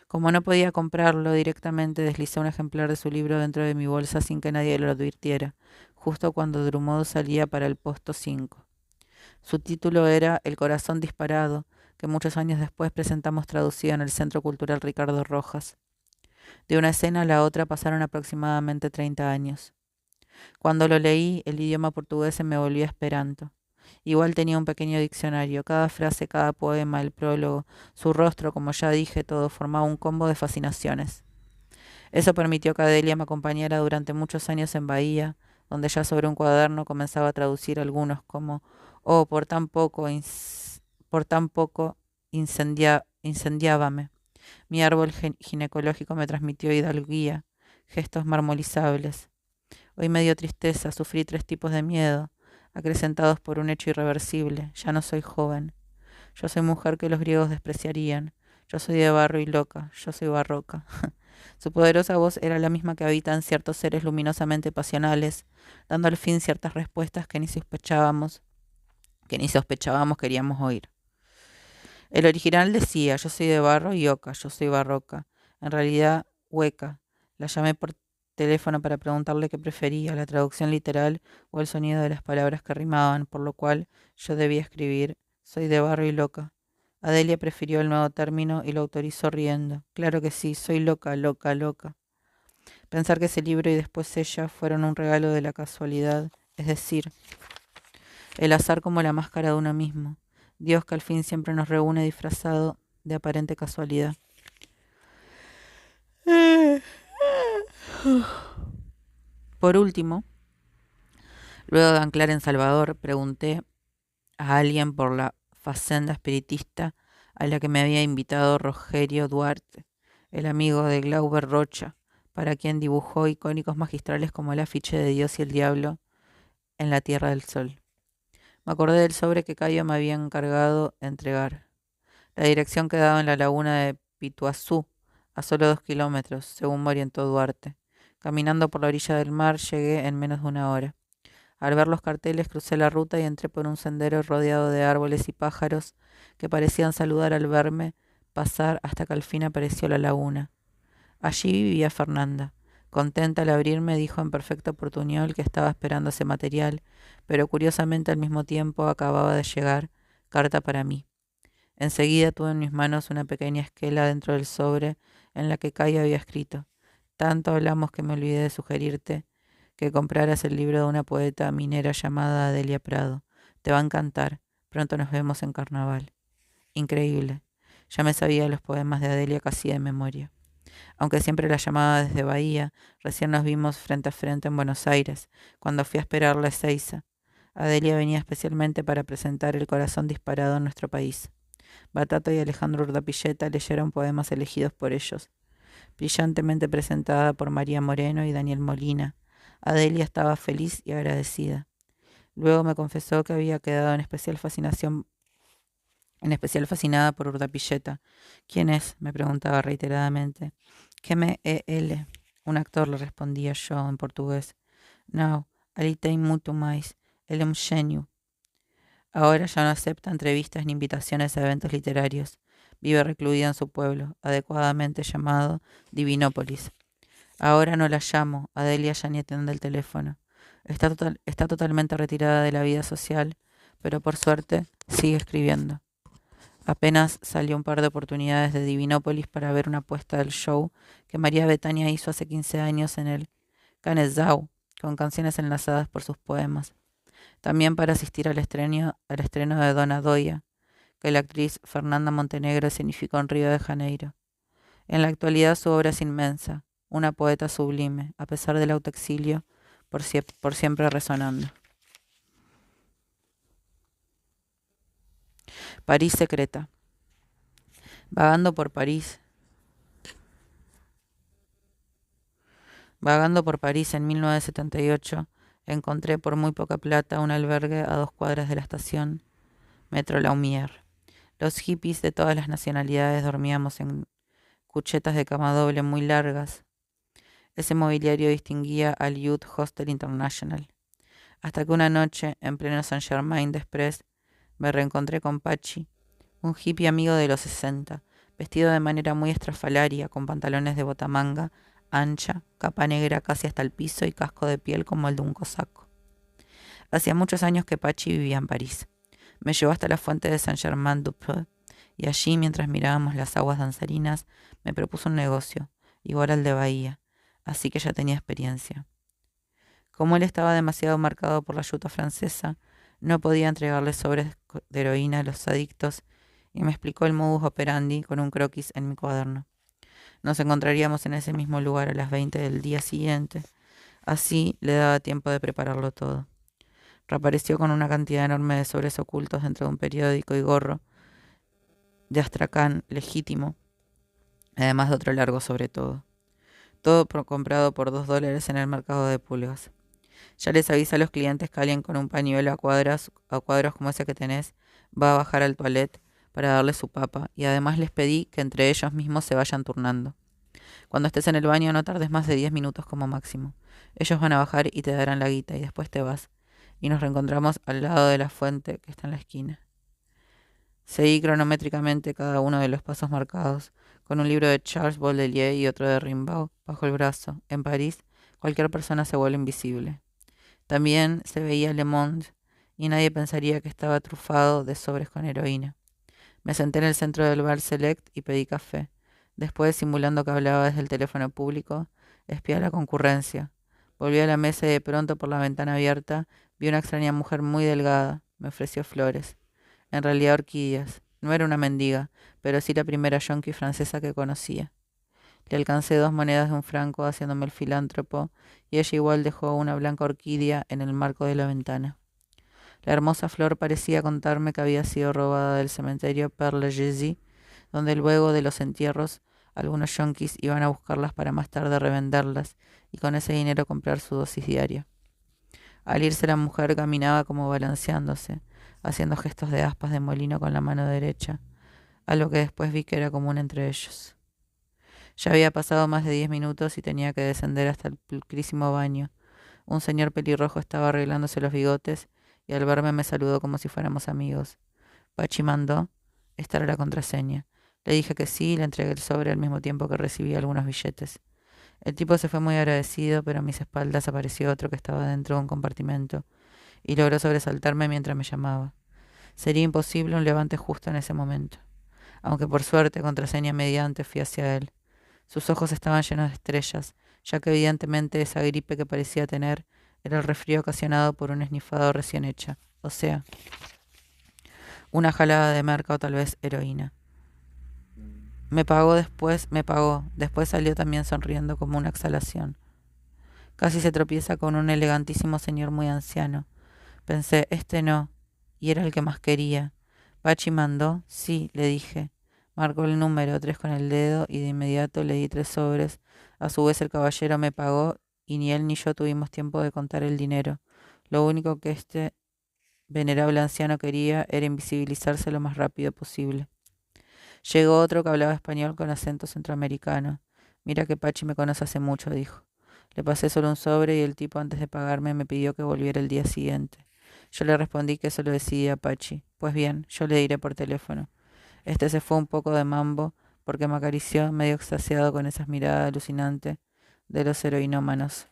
S1: Como no podía comprarlo directamente, deslicé un ejemplar de su libro dentro de mi bolsa sin que nadie lo advirtiera, justo cuando Drummond salía para el posto 5. Su título era El corazón disparado, que muchos años después presentamos traducido en el Centro Cultural Ricardo Rojas. De una escena a la otra pasaron aproximadamente 30 años. Cuando lo leí, el idioma portugués se me volvió esperanto. Igual tenía un pequeño diccionario, cada frase, cada poema, el prólogo, su rostro, como ya dije, todo formaba un combo de fascinaciones. Eso permitió que Adelia me acompañara durante muchos años en Bahía, donde ya sobre un cuaderno comenzaba a traducir algunos como «Oh, por tan poco incendiábame». Mi árbol ginecológico me transmitió hidalguía, gestos marmolizables. Hoy me dio tristeza, sufrí 3 tipos de miedo, acrecentados por un hecho irreversible. Ya no soy joven. Yo soy mujer que los griegos despreciarían. Yo soy de barro y loca. Yo soy barroca. Su poderosa voz era la misma que habita en ciertos seres luminosamente pasionales, dando al fin ciertas respuestas que ni sospechábamos queríamos oír. El original decía: yo soy de barro y oca, yo soy barroca. En realidad, hueca. La llamé por teléfono para preguntarle qué prefería, la traducción literal o el sonido de las palabras que rimaban, por lo cual yo debía escribir: soy de barro y loca. Adelia prefirió el nuevo término y lo autorizó riendo. Claro que sí, soy loca, loca, loca. Pensar que ese libro y después ella fueron un regalo de la casualidad, es decir, el azar como la máscara de uno mismo. Dios que al fin siempre nos reúne disfrazado de aparente casualidad. Por último, luego de anclar en Salvador, pregunté a alguien por la facenda espiritista a la que me había invitado Rogerio Duarte, el amigo de Glauber Rocha, para quien dibujó icónicos magistrales como el afiche de Dios y el Diablo en la Tierra del Sol. Me acordé del sobre que Cayo me había encargado entregar. La dirección quedaba en la laguna de Pituazú, a solo 2 kilómetros, según me orientó Duarte. Caminando por la orilla del mar llegué en menos de una hora. Al ver los carteles crucé la ruta y entré por un sendero rodeado de árboles y pájaros que parecían saludar al verme pasar hasta que al fin apareció la laguna. Allí vivía Fernanda. Contenta al abrirme, dijo en perfecto portuñol que estaba esperando ese material, pero curiosamente al mismo tiempo acababa de llegar carta para mí. Enseguida tuve en mis manos una pequeña esquela dentro del sobre en la que Cayo había escrito: tanto hablamos que me olvidé de sugerirte que compraras el libro de una poeta minera llamada Adelia Prado. Te va a encantar. Pronto nos vemos en carnaval. Increíble. Ya me sabía los poemas de Adelia casi de memoria. Aunque siempre la llamaba desde Bahía, recién nos vimos frente a frente en Buenos Aires, cuando fui a esperarla a Ezeiza. Adelia venía especialmente para presentar El corazón disparado en nuestro país. Batato y Alejandro Urdapilleta leyeron poemas elegidos por ellos, brillantemente presentada por María Moreno y Daniel Molina. Adelia estaba feliz y agradecida. Luego me confesó que había quedado en especial fascinada por Urdapilleta. ¿Quién es?, me preguntaba reiteradamente. Quem é ele? Un actor, le respondía yo en portugués. No, ali tem muito mais. Ele é un genio. Ahora ya no acepta entrevistas ni invitaciones a eventos literarios. Vive recluida en su pueblo, adecuadamente llamado Divinópolis. Ahora no la llamo, Adelia ya ni atiende el teléfono. Está totalmente retirada de la vida social, pero por suerte sigue escribiendo. Apenas salió un par de oportunidades de Divinópolis para ver una puesta del show que María Betania hizo hace 15 años en el Canezau, con canciones enlazadas por sus poemas. También para asistir al estreno de Dona Doia, que la actriz Fernanda Montenegro significó en Río de Janeiro. En la actualidad su obra es inmensa, una poeta sublime, a pesar del autoexilio, por siempre resonando. París secreta. Vagando por París en 1978, encontré por muy poca plata un albergue a 2 cuadras de la estación Metro Laumier. Los hippies de todas las nacionalidades dormíamos en cuchetas de cama doble muy largas. Ese mobiliario distinguía al Youth Hostel International. Hasta que una noche, en pleno Saint-Germain-des-Prés, me reencontré con Pachi, un hippie amigo de los 60, vestido de manera muy estrafalaria, con pantalones de botamanga ancha, capa negra casi hasta el piso y casco de piel como el de un cosaco. Hacía muchos años que Pachi vivía en París. Me llevó hasta la fuente de Saint-Germain-du-Pré y allí, mientras mirábamos las aguas danzarinas, me propuso un negocio, igual al de Bahía, así que ya tenía experiencia. Como él estaba demasiado marcado por la yuta francesa, no podía entregarle sobres de heroína a los adictos y me explicó el modus operandi con un croquis en mi cuaderno. Nos encontraríamos en ese mismo lugar a las 20 del día siguiente. Así le daba tiempo de prepararlo todo. Reapareció con una cantidad enorme de sobres ocultos dentro de un periódico y gorro de astracán legítimo, además de otro largo sobre todo. Todo comprado por $2 en el mercado de pulgas. Ya les avisa a los clientes que alguien con un pañuelo a cuadros como ese que tenés va a bajar al toilet para darle su papa, y además les pedí que entre ellos mismos se vayan turnando. Cuando estés en el baño no tardes más de 10 minutos como máximo. Ellos van a bajar y te darán la guita y después te vas. Y nos reencontramos al lado de la fuente que está en la esquina. Seguí cronométricamente cada uno de los pasos marcados, con un libro de Charles Baudelaire y otro de Rimbaud bajo el brazo. En París, cualquier persona se vuelve invisible. También se veía Le Monde y nadie pensaría que estaba trufado de sobres con heroína. Me senté en el centro del bar Select y pedí café. Después, simulando que hablaba desde el teléfono público, espié a la concurrencia. Volví a la mesa y de pronto, por la ventana abierta, vi una extraña mujer muy delgada. Me ofreció flores. En realidad orquídeas. No era una mendiga, pero sí la primera yonki francesa que conocía. Le alcancé 2 monedas de un franco haciéndome el filántropo, y ella igual dejó una blanca orquídea en el marco de la ventana. La hermosa flor parecía contarme que había sido robada del cementerio Père Lachaise, donde luego de los entierros algunos yonkis iban a buscarlas para más tarde revenderlas y con ese dinero comprar su dosis diaria. Al irse la mujer caminaba como balanceándose. haciendo gestos de aspas de molino con la mano derecha, algo que después vi que era común entre ellos. Ya había pasado más de 10 minutos y tenía que descender hasta el pulcrísimo baño. Un señor pelirrojo estaba arreglándose los bigotes y al verme me saludó como si fuéramos amigos. Pachi mandó. Esta era la contraseña. Le dije que sí y le entregué el sobre al mismo tiempo que recibí algunos billetes. El tipo se fue muy agradecido, pero a mis espaldas apareció otro que estaba dentro de un compartimento y logró sobresaltarme mientras me llamaba. Sería imposible un levante justo en ese momento. Aunque por suerte, contraseña mediante, fui hacia él. Sus ojos estaban llenos de estrellas, ya que evidentemente esa gripe que parecía tener era el resfrío ocasionado por un esnifado recién hecha, o sea, una jalada de merca o tal vez heroína. Me pagó, después salió también sonriendo como una exhalación. Casi se tropieza con un elegantísimo señor muy anciano. Pensé, este no, y era el que más quería. ¿Pachi mandó? Sí, le dije. Marcó el número 3 con el dedo y de inmediato le di 3 sobres. A su vez el caballero me pagó y ni él ni yo tuvimos tiempo de contar el dinero. Lo único que este venerable anciano quería era invisibilizarse lo más rápido posible. Llegó otro que hablaba español con acento centroamericano. Mira que Pachi me conoce hace mucho, dijo. Le pasé solo un sobre y el tipo antes de pagarme me pidió que volviera el día siguiente. Yo le respondí que eso lo decidía Pachi. Pues bien, yo le diré por teléfono. Este se fue un poco de mambo porque me acarició medio extasiado con esas miradas alucinantes de los heroinómanos.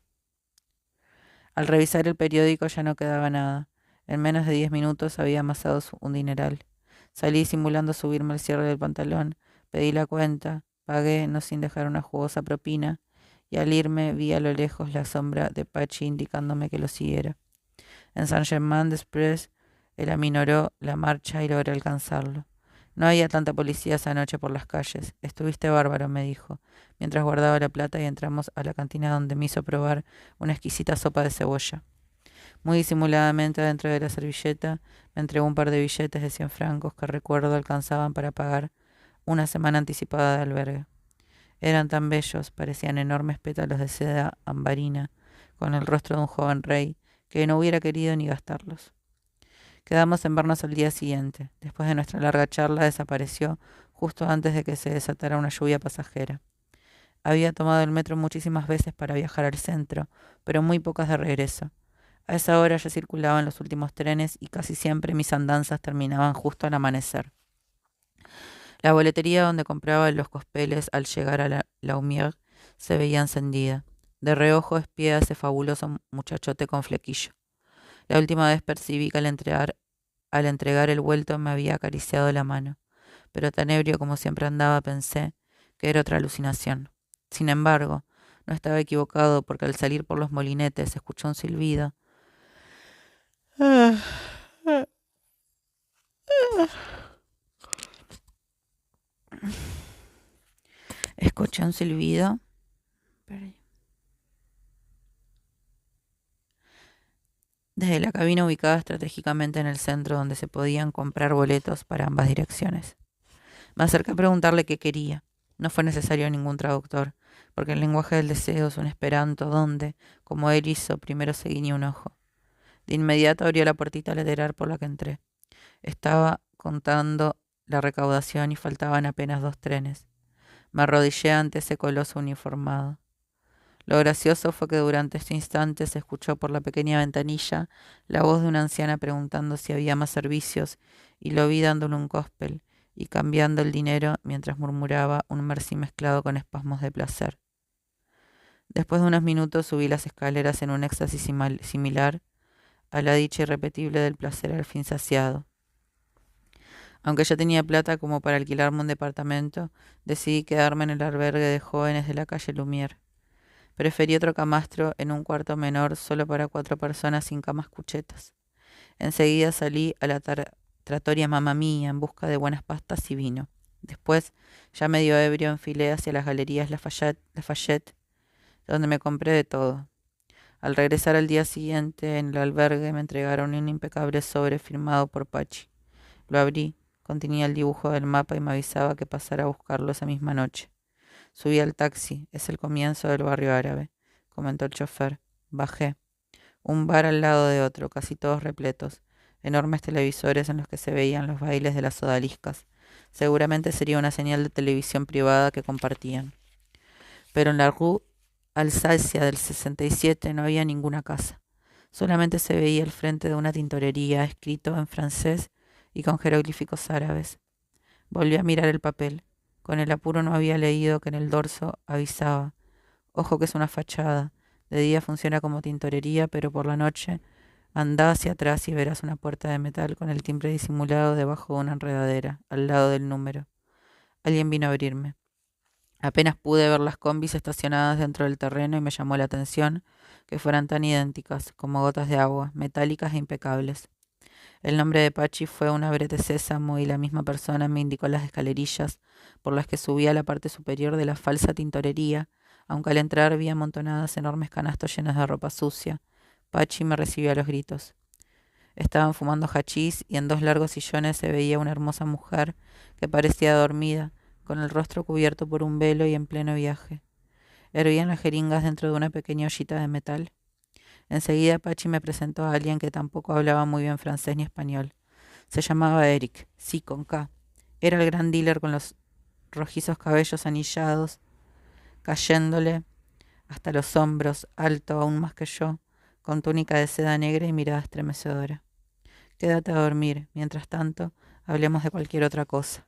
S1: Al revisar el periódico ya no quedaba nada. En menos de 10 minutos había amasado un dineral. Salí simulando subirme el cierre del pantalón, pedí la cuenta, pagué, no sin dejar una jugosa propina, y al irme vi a lo lejos la sombra de Pachi indicándome que lo siguiera. En Saint-Germain-des-Prés él aminoró la marcha y logré alcanzarlo. No había tanta policía esa noche por las calles. Estuviste bárbaro, me dijo, mientras guardaba la plata y entramos a la cantina donde me hizo probar una exquisita sopa de cebolla. Muy disimuladamente dentro de la servilleta me entregó un par de billetes de 100 francos que recuerdo alcanzaban para pagar una semana anticipada de albergue. Eran tan bellos, parecían enormes pétalos de seda ambarina, con el rostro de un joven rey, que no hubiera querido ni gastarlos. Quedamos en vernos al día siguiente. Después de nuestra larga charla desapareció justo antes de que se desatara una lluvia pasajera. Había tomado el metro muchísimas veces para viajar al centro, pero muy pocas de regreso. A esa hora ya circulaban los últimos trenes y casi siempre mis andanzas terminaban justo al amanecer. La boletería donde compraba los cospeles al llegar a la Laumière se veía encendida. De reojo espié a ese fabuloso muchachote con flequillo. La última vez percibí que al entregar el vuelto me había acariciado la mano, pero tan ebrio como siempre andaba pensé que era otra alucinación. Sin embargo, no estaba equivocado porque al salir por los molinetes escuchó un silbido. Escuché un silbido. Desde la cabina ubicada estratégicamente en el centro donde se podían comprar boletos para ambas direcciones. Me acerqué a preguntarle qué quería. No fue necesario ningún traductor, porque el lenguaje del deseo es un esperanto donde, como él hizo, primero se guiñó un ojo. De inmediato abrió la puertita lateral por la que entré. Estaba contando la recaudación y faltaban apenas 2 trenes. Me arrodillé ante ese coloso uniformado. Lo gracioso fue que durante este instante se escuchó por la pequeña ventanilla la voz de una anciana preguntando si había más servicios y lo vi dándole un gospel y cambiando el dinero mientras murmuraba un merci mezclado con espasmos de placer. Después de unos minutos subí las escaleras en un éxtasis similar a la dicha irrepetible del placer al fin saciado. Aunque ya tenía plata como para alquilarme un departamento, decidí quedarme en el albergue de jóvenes de la calle Lumière. Preferí otro camastro en un cuarto menor solo para 4 personas sin camas cuchetas. Enseguida salí a la trattoria Mamma Mía en busca de buenas pastas y vino. Después, ya medio ebrio, enfilé hacia las galerías Lafayette, donde me compré de todo. Al regresar al día siguiente en el albergue me entregaron un impecable sobre firmado por Pachi. Lo abrí, contenía el dibujo del mapa y me avisaba que pasara a buscarlo esa misma noche. Subí al taxi, es el comienzo del barrio árabe, comentó el chofer. Bajé. Un bar al lado de otro, casi todos repletos. enormes televisores en los que se veían los bailes de las odaliscas. Seguramente sería una señal de televisión privada que compartían. Pero en la Rue Alsacia del 67 no había ninguna casa. Solamente se veía el frente de una tintorería escrito en francés y con jeroglíficos árabes. Volví a mirar el papel. Con el apuro no había leído que en el dorso avisaba: ojo que es una fachada. De día funciona como tintorería, pero por la noche anda hacia atrás y verás una puerta de metal con el timbre disimulado debajo de una enredadera, al lado del número. Alguien vino a abrirme. Apenas pude ver las combis estacionadas dentro del terreno y me llamó la atención que fueran tan idénticas, como gotas de agua, metálicas e impecables. El nombre de Pachi fue una brete sésamo y la misma persona me indicó las escalerillas por las que subía a la parte superior de la falsa tintorería, aunque al entrar vi amontonadas enormes canastos llenos de ropa sucia. Pachi me recibió a los gritos. Estaban fumando hachís y en dos largos sillones se veía una hermosa mujer que parecía dormida, con el rostro cubierto por un velo y en pleno viaje. Hervían las jeringas dentro de una pequeña ollita de metal. Enseguida Pachi me presentó a alguien que tampoco hablaba muy bien francés ni español. Se llamaba Eric, sí, con K. Era el gran dealer con los rojizos cabellos anillados, cayéndole hasta los hombros, alto aún más que yo, con túnica de seda negra y mirada estremecedora. Quédate a dormir. Mientras tanto, hablemos de cualquier otra cosa.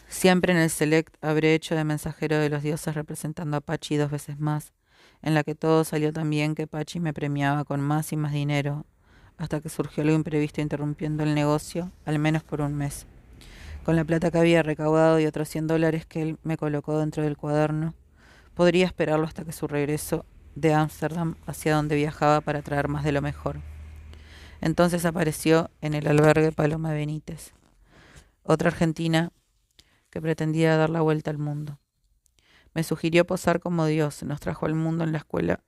S1: Siempre en el Select habré hecho de mensajero de los dioses representando a Pachi 2 veces más, en la que todo salió tan bien que Pachi me premiaba con más y más dinero, hasta que surgió algo imprevisto interrumpiendo el negocio, al menos por un mes. Con la plata que había recaudado y otros $100 que él me colocó dentro del cuaderno, podría esperarlo hasta que su regreso de Ámsterdam, hacia donde viajaba para traer más de lo mejor. Entonces apareció en el albergue Paloma Benítez, otra argentina que pretendía dar la vuelta al mundo. Me sugirió posar como Dios nos trajo al mundo en la escuela.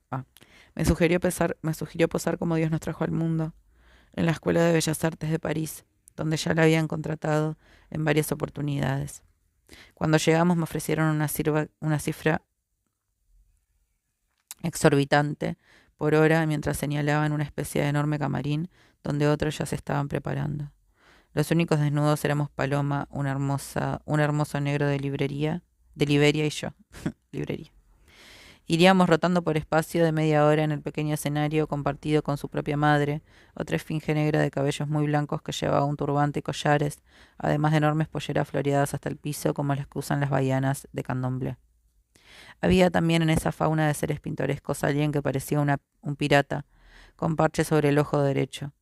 S1: Me sugirió posar como Dios nos trajo al mundo en la Escuela de Bellas Artes de París, donde ya la habían contratado en varias oportunidades. Cuando llegamos me ofrecieron una cifra exorbitante por hora mientras señalaban una especie de enorme camarín donde otros ya se estaban preparando. Los únicos desnudos éramos Paloma, un hermoso negro de Liberia y yo. Librería. Iríamos rotando por espacio de media hora en el pequeño escenario compartido con su propia madre, otra esfinge negra de cabellos muy blancos que llevaba un turbante y collares, además de enormes polleras floreadas hasta el piso como las que usan las baianas de candomblé. Había también en esa fauna de seres pintorescos alguien que parecía un pirata, con parche sobre el ojo derecho,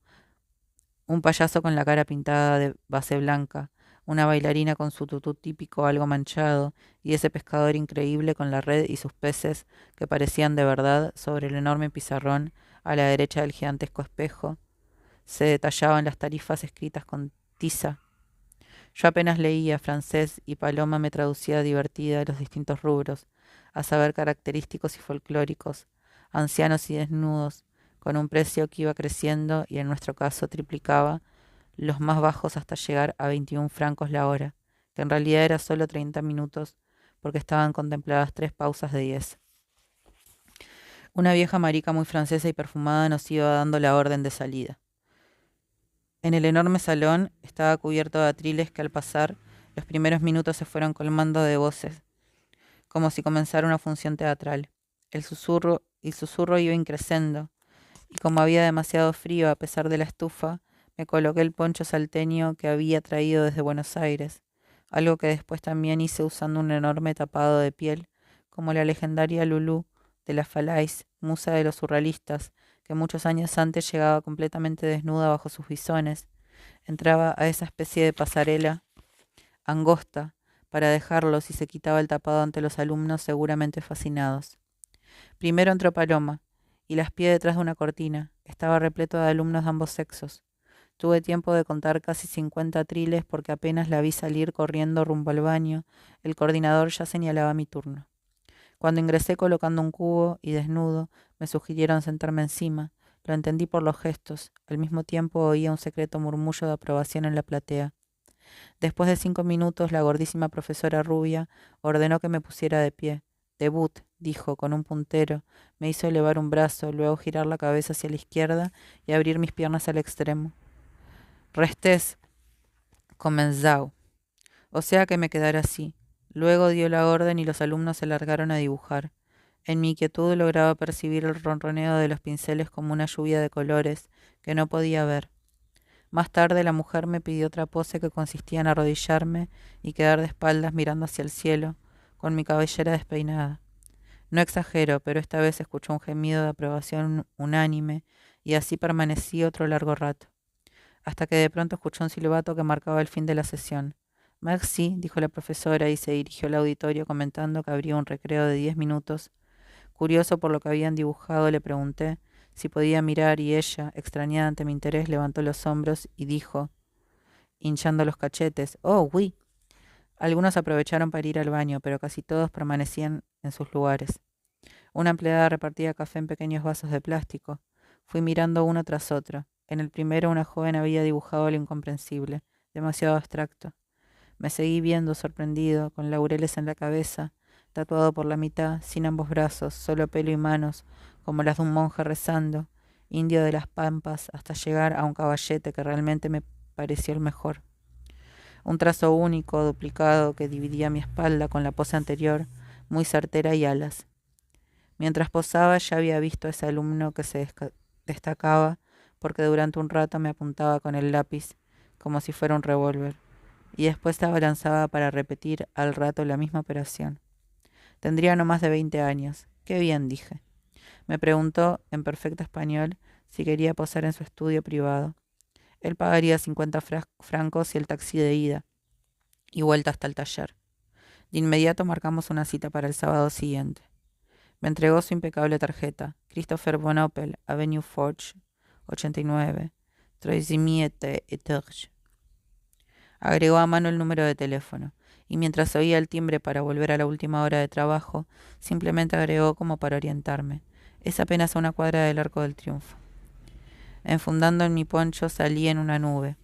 S1: un payaso con la cara pintada de base blanca, una bailarina con su tutú típico algo manchado, y ese pescador increíble con la red y sus peces que parecían de verdad sobre el enorme pizarrón a la derecha del gigantesco espejo. Se detallaban las tarifas escritas con tiza. Yo apenas leía francés y Paloma me traducía divertida los distintos rubros, a saber característicos y folclóricos, ancianos y desnudos, con un precio que iba creciendo y en nuestro caso triplicaba, los más bajos hasta llegar a 21 francos la hora, que en realidad era solo 30 minutos, porque estaban contempladas 3 pausas de 10. Una vieja marica muy francesa y perfumada nos iba dando la orden de salida. En el enorme salón estaba cubierto de atriles que al pasar los primeros minutos se fueron colmando de voces, como si comenzara una función teatral. El susurro iba increciendo, y como había demasiado frío a pesar de la estufa, me coloqué el poncho salteño que había traído desde Buenos Aires, algo que después también hice usando un enorme tapado de piel, como la legendaria Lulú de la Falais, musa de los surrealistas, que muchos años antes llegaba completamente desnuda bajo sus bisones, entraba a esa especie de pasarela angosta para dejarlos y se quitaba el tapado ante los alumnos seguramente fascinados. Primero entró Paloma, y la espié detrás de una cortina. Estaba repleto de alumnos de ambos sexos. Tuve tiempo de contar casi 50 atriles porque apenas la vi salir corriendo rumbo al baño, el coordinador ya señalaba mi turno. Cuando ingresé colocando un cubo y desnudo, me sugirieron sentarme encima. Lo entendí por los gestos. Al mismo tiempo oía un secreto murmullo de aprobación en la platea. Después de 5 minutos, la gordísima profesora rubia ordenó que me pusiera de pie. Debut, dijo con un puntero. Me hizo elevar un brazo, luego girar la cabeza hacia la izquierda y abrir mis piernas al extremo. Restés, comenzau. O sea que me quedara así. Luego dio la orden y los alumnos se largaron a dibujar. En mi inquietud lograba percibir el ronroneo de los pinceles como una lluvia de colores que no podía ver. Más tarde la mujer me pidió otra pose que consistía en arrodillarme y quedar de espaldas mirando hacia el cielo, con mi cabellera despeinada. No exagero, pero esta vez escuchó un gemido de aprobación unánime y así permanecí otro largo rato, hasta que de pronto escuchó un silbato que marcaba el fin de la sesión. Merci, dijo la profesora y se dirigió al auditorio comentando que habría un recreo de 10 minutos. Curioso por lo que habían dibujado, le pregunté si podía mirar y ella, extrañada ante mi interés, levantó los hombros y dijo, hinchando los cachetes, «Oh, oui». Algunos aprovecharon para ir al baño, pero casi todos permanecían en sus lugares. Una empleada repartía café en pequeños vasos de plástico. Fui mirando uno tras otro. En el primero una joven había dibujado lo incomprensible, demasiado abstracto. Me seguí viendo sorprendido, con laureles en la cabeza, tatuado por la mitad, sin ambos brazos, solo pelo y manos, como las de un monje rezando, indio de las pampas, hasta llegar a un caballete que realmente me pareció el mejor. Un trazo único, duplicado, que dividía mi espalda con la pose anterior, muy certera y alas. Mientras posaba ya había visto a ese alumno que se destacaba porque durante un rato me apuntaba con el lápiz como si fuera un revólver y después se abalanzaba para repetir al rato la misma operación. Tendría no más de 20 años. Qué bien, dije. Me preguntó, en perfecto español, si quería posar en su estudio privado. Él pagaría 50 francos y el taxi de ida y vuelta hasta el taller. De inmediato marcamos una cita para el sábado siguiente. Me entregó su impecable tarjeta. Christopher Von Oppel, Avenue Forge, 89, Troisième étage. Agregó a mano el número de teléfono, y mientras oía el timbre para volver a la última hora de trabajo, simplemente agregó como para orientarme. Es apenas a una cuadra del Arco del Triunfo. Enfundando en mi poncho salí en una nube.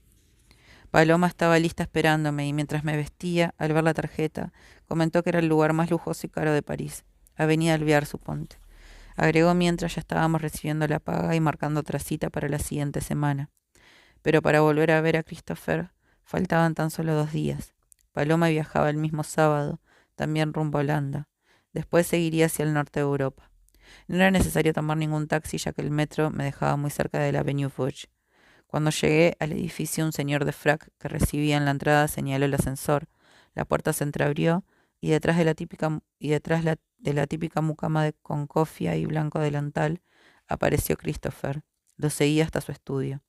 S1: Paloma estaba lista esperándome y mientras me vestía, al ver la tarjeta, comentó que era el lugar más lujoso y caro de París. Avenida Alvear, suponte. Agregó mientras ya estábamos recibiendo la paga y marcando otra cita para la siguiente semana. Pero para volver a ver a Christopher, faltaban tan solo 2 días. Paloma viajaba el mismo sábado, también rumbo a Holanda. Después seguiría hacia el norte de Europa. No era necesario tomar ningún taxi ya que el metro me dejaba muy cerca de la Avenue Foch. Cuando llegué al edificio, un señor de frac que recibía en la entrada señaló el ascensor. La puerta se entreabrió y detrás de la típica mucama con cofia y blanco delantal apareció Christopher. Lo seguía hasta su estudio.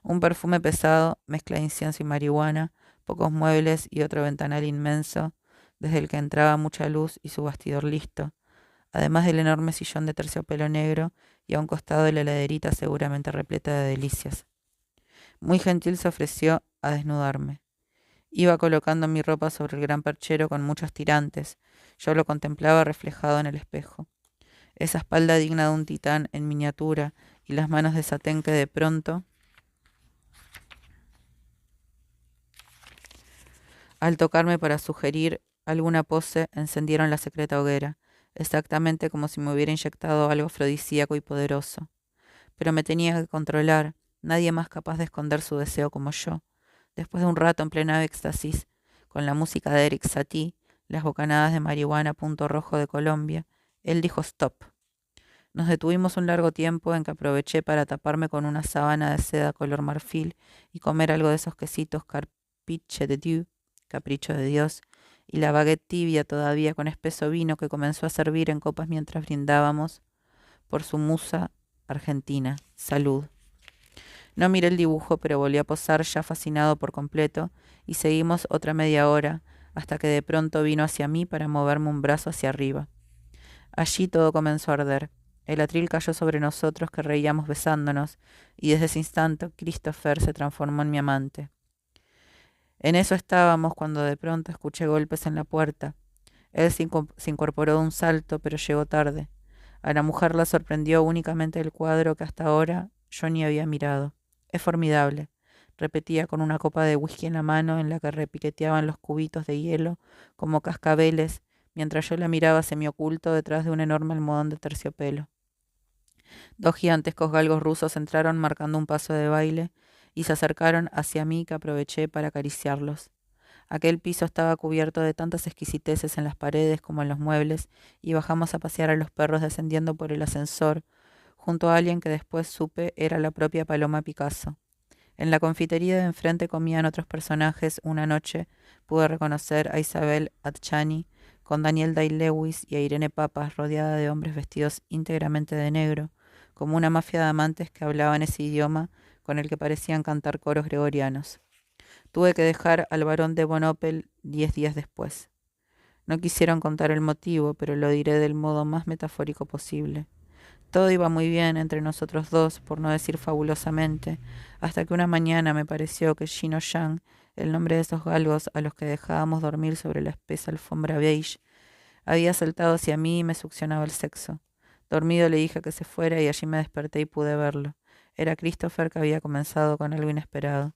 S1: Un perfume pesado, mezcla de incienso y marihuana, pocos muebles y otro ventanal inmenso, desde el que entraba mucha luz y su bastidor listo, además del enorme sillón de terciopelo negro y a un costado de la heladerita seguramente repleta de delicias. Muy gentil se ofreció a desnudarme. Iba colocando mi ropa sobre el gran perchero con muchos tirantes. Yo lo contemplaba reflejado en el espejo. Esa espalda digna de un titán en miniatura y las manos de satén que de pronto, al tocarme para sugerir alguna pose, encendieron la secreta hoguera, exactamente como si me hubiera inyectado algo afrodisíaco y poderoso. Pero me tenía que controlar, nadie más capaz de esconder su deseo como yo. Después de un rato en plena éxtasis, con la música de Eric Satie, las bocanadas de marihuana punto rojo de Colombia, él dijo stop. Nos detuvimos un largo tiempo en que aproveché para taparme con una sábana de seda color marfil y comer algo de esos quesitos carpiche de Dieu, capricho de Dios, y la baguette tibia todavía con espeso vino que comenzó a servir en copas mientras brindábamos por su musa argentina. Salud. No miré el dibujo, pero volví a posar ya fascinado por completo, y seguimos otra media hora, hasta que de pronto vino hacia mí para moverme un brazo hacia arriba. Allí todo comenzó a arder. El atril cayó sobre nosotros que reíamos besándonos, y desde ese instante Christopher se transformó en mi amante. En eso estábamos cuando de pronto escuché golpes en la puerta. Él se incorporó de un salto, pero llegó tarde. A la mujer la sorprendió únicamente el cuadro que hasta ahora yo ni había mirado. Es formidable, repetía con una copa de whisky en la mano en la que repiqueteaban los cubitos de hielo como cascabeles mientras yo la miraba semioculto detrás de un enorme almohadón de terciopelo. Dos gigantescos galgos rusos entraron marcando un paso de baile y se acercaron hacia mí que aproveché para acariciarlos. Aquel piso estaba cubierto de tantas exquisiteces en las paredes como en los muebles, y bajamos a pasear a los perros descendiendo por el ascensor, junto a alguien que después supe era la propia Paloma Picasso. En la confitería de enfrente comían otros personajes. Una noche pude reconocer a Isabel Adjani con Daniel Day-Lewis y a Irene Papas rodeada de hombres vestidos íntegramente de negro, como una mafia de amantes que hablaban ese idioma con el que parecían cantar coros gregorianos. Tuve que dejar al barón de Bonopel 10 días después. No quisieron contar el motivo, pero lo diré del modo más metafórico posible. Todo iba muy bien entre nosotros dos, por no decir fabulosamente, hasta que una mañana me pareció que Shino Yang, el nombre de esos galgos a los que dejábamos dormir sobre la espesa alfombra beige, había saltado hacia mí y me succionaba el sexo. Dormido le dije que se fuera y allí me desperté y pude verlo. Era Christopher, que había comenzado con algo inesperado.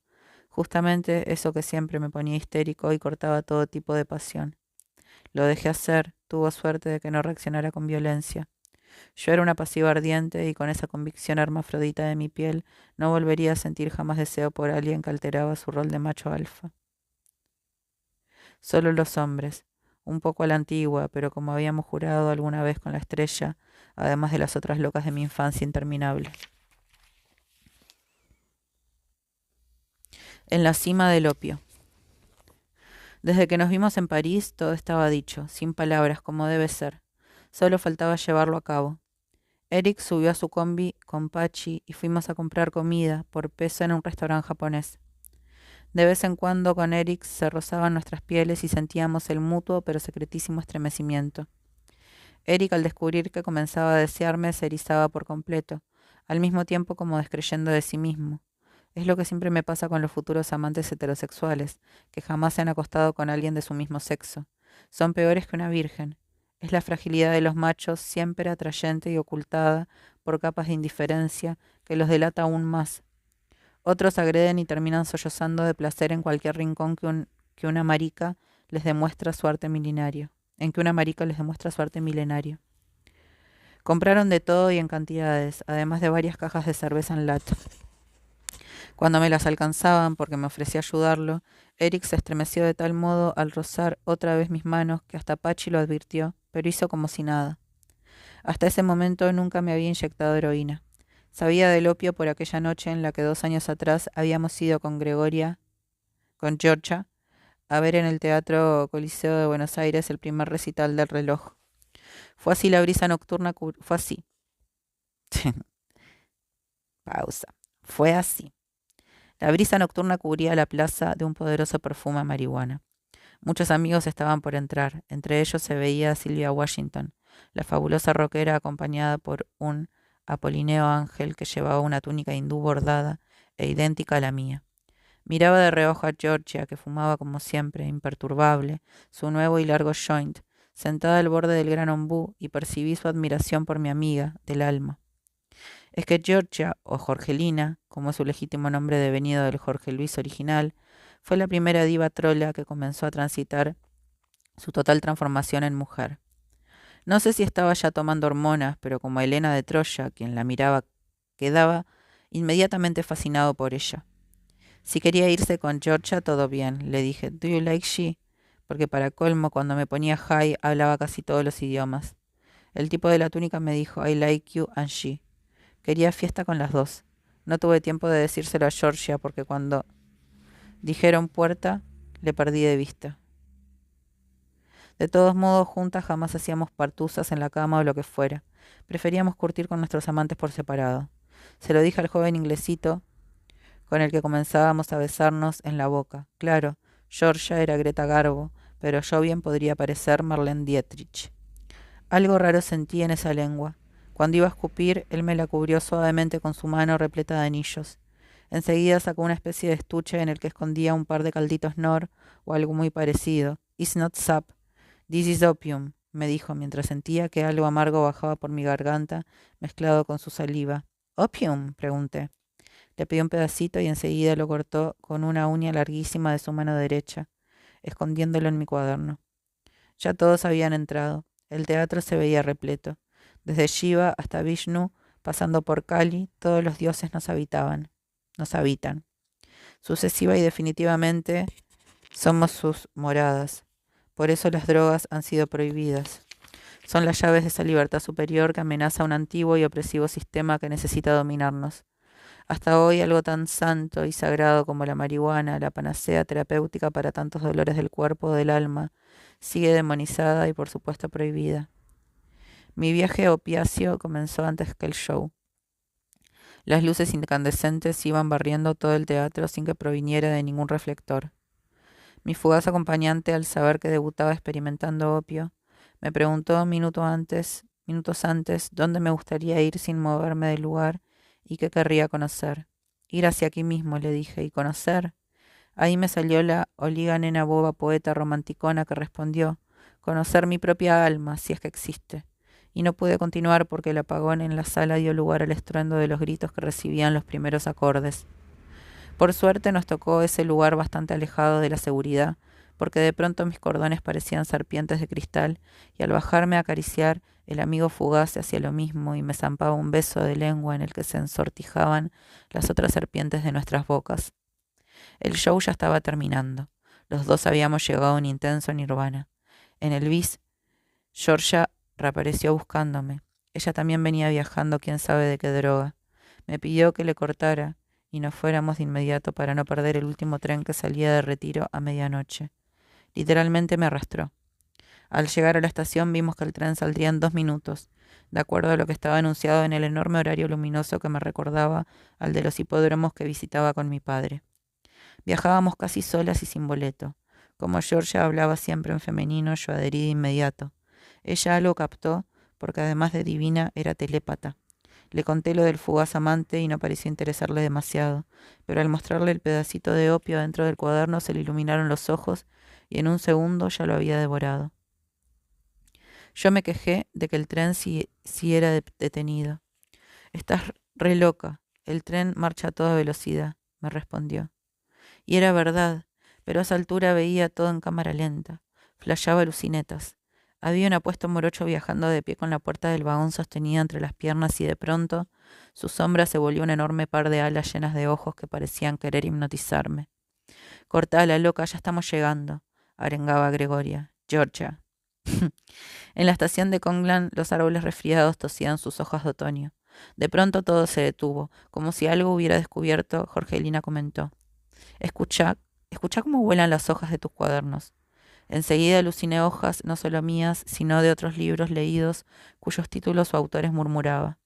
S1: Justamente eso que siempre me ponía histérico y cortaba todo tipo de pasión. Lo dejé hacer, tuvo suerte de que no reaccionara con violencia. Yo era una pasiva ardiente y con esa convicción hermafrodita de mi piel no volvería a sentir jamás deseo por alguien que alteraba su rol de macho alfa. Solo los hombres, un poco a la antigua, pero como habíamos jurado alguna vez con la estrella, además de las otras locas de mi infancia interminable. En la cima del opio. Desde que nos vimos en París todo estaba dicho, sin palabras, como debe ser. Solo faltaba llevarlo a cabo. Eric subió a su combi con Pachi y fuimos a comprar comida por peso en un restaurante japonés. De vez en cuando con Eric se rozaban nuestras pieles y sentíamos el mutuo pero secretísimo estremecimiento. Eric, al descubrir que comenzaba a desearme, se erizaba por completo, al mismo tiempo como descreyendo de sí mismo. Es lo que siempre me pasa con los futuros amantes heterosexuales, que jamás se han acostado con alguien de su mismo sexo. Son peores que una virgen. Es la fragilidad de los machos, siempre atrayente y ocultada por capas de indiferencia, que los delata aún más. Otros agreden y terminan sollozando de placer en cualquier rincón que una marica les demuestra su arte milenario. En que una marica les demuestra su arte milenario. Compraron de todo y en cantidades, además de varias cajas de cerveza en lata. Cuando me las alcanzaban, porque me ofrecí a ayudarlo, Eric se estremeció de tal modo al rozar otra vez mis manos que hasta Pachi lo advirtió, pero hizo como si nada. Hasta ese momento nunca me había inyectado heroína. Sabía del opio por aquella noche en la que 2 años atrás habíamos ido con Georgia, a ver en el Teatro Coliseo de Buenos Aires el primer recital del Reloj. Fue así la brisa nocturna, fue así. Pausa. Fue así. La brisa nocturna cubría la plaza de un poderoso perfume a marihuana. Muchos amigos estaban por entrar. Entre ellos se veía a Sylvia Washington, la fabulosa rockera acompañada por un Apolineo Ángel que llevaba una túnica hindú bordada e idéntica a la mía. Miraba de reojo a Georgia, que fumaba como siempre, imperturbable, su nuevo y largo joint, sentada al borde del gran ombú, y percibí su admiración por mi amiga del alma. Es que Georgia, o Jorgelina, como es su legítimo nombre devenido del Jorge Luis original, fue la primera diva trola que comenzó a transitar su total transformación en mujer. No sé si estaba ya tomando hormonas, pero como Helena de Troya, quien la miraba, quedaba inmediatamente fascinado por ella. Si quería irse con Georgia, todo bien, le dije. ¿Do you like she? Porque para colmo, cuando me ponía high, hablaba casi todos los idiomas. El tipo de la túnica me dijo, I like you and she. Quería fiesta con las dos. No tuve tiempo de decírselo a Georgia porque cuando dijeron puerta, le perdí de vista. De todos modos, juntas jamás hacíamos partusas en la cama o lo que fuera. Preferíamos curtir con nuestros amantes por separado. Se lo dije al joven inglesito con el que comenzábamos a besarnos en la boca. Claro, Georgia era Greta Garbo, pero yo bien podría parecer Marlene Dietrich. Algo raro sentí en esa lengua. Cuando iba a escupir, él me la cubrió suavemente con su mano repleta de anillos. Enseguida sacó una especie de estuche en el que escondía un par de calditos Nor o algo muy parecido. It's not sap. This is opium, me dijo mientras sentía que algo amargo bajaba por mi garganta, mezclado con su saliva. ¿Opium? Pregunté. Le pedí un pedacito y enseguida lo cortó con una uña larguísima de su mano derecha, escondiéndolo en mi cuaderno. Ya todos habían entrado. El teatro se veía repleto. Desde Shiva hasta Vishnu, pasando por Kali, todos los dioses nos habitan. Sucesiva y definitivamente somos sus moradas. Por eso las drogas han sido prohibidas. Son las llaves de esa libertad superior que amenaza un antiguo y opresivo sistema que necesita dominarnos. Hasta hoy algo tan santo y sagrado como la marihuana, la panacea terapéutica para tantos dolores del cuerpo o del alma, sigue demonizada y por supuesto prohibida. Mi viaje opiáceo comenzó antes que el show. Las luces incandescentes iban barriendo todo el teatro sin que proviniera de ningún reflector. Mi fugaz acompañante, al saber que debutaba experimentando opio, me preguntó minutos antes, dónde me gustaría ir sin moverme del lugar y qué querría conocer. Ir hacia aquí mismo, le dije, y conocer. Ahí me salió la oliga nena boba poeta romanticona que respondió, conocer mi propia alma, si es que existe. Y no pude continuar porque el apagón en la sala dio lugar al estruendo de los gritos que recibían los primeros acordes. Por suerte nos tocó ese lugar bastante alejado de la seguridad, porque de pronto mis cordones parecían serpientes de cristal, y al bajarme a acariciar, el amigo fugaz hacía lo mismo y me zampaba un beso de lengua en el que se ensortijaban las otras serpientes de nuestras bocas. El show ya estaba terminando. Los dos habíamos llegado a un intenso nirvana. En el bis, Georgia reapareció buscándome. Ella también venía viajando quién sabe de qué droga. Me pidió que le cortara y nos fuéramos de inmediato para no perder el último tren que salía de Retiro a medianoche. Literalmente me arrastró. Al llegar a la estación vimos que el tren saldría en 2 minutos, de acuerdo a lo que estaba anunciado en el enorme horario luminoso que me recordaba al de los hipódromos que visitaba con mi padre. Viajábamos casi solas y sin boleto. Como Georgia hablaba siempre en femenino, yo adherí de inmediato. Ella algo captó, porque además de divina, era telépata. Le conté lo del fugaz amante y no pareció interesarle demasiado, pero al mostrarle el pedacito de opio dentro del cuaderno se le iluminaron los ojos y en un segundo ya lo había devorado. Yo me quejé de que el tren sí era detenido. Estás re loca, el tren marcha a toda velocidad, me respondió. Y era verdad, pero a esa altura veía todo en cámara lenta. Flasheaba lucinetas. Había un apuesto morocho viajando de pie con la puerta del vagón sostenida entre las piernas y de pronto su sombra se volvió un enorme par de alas llenas de ojos que parecían querer hipnotizarme. Cortala, loca, ya estamos llegando, arengaba Gregoria. Georgia. En la estación de Conglan los árboles resfriados tosían sus hojas de otoño. De pronto todo se detuvo, como si algo hubiera descubierto, Jorgelina comentó. Escucha, escucha cómo vuelan las hojas de tus cuadernos. Enseguida aluciné hojas, no solo mías, sino de otros libros leídos, cuyos títulos o autores murmuraba.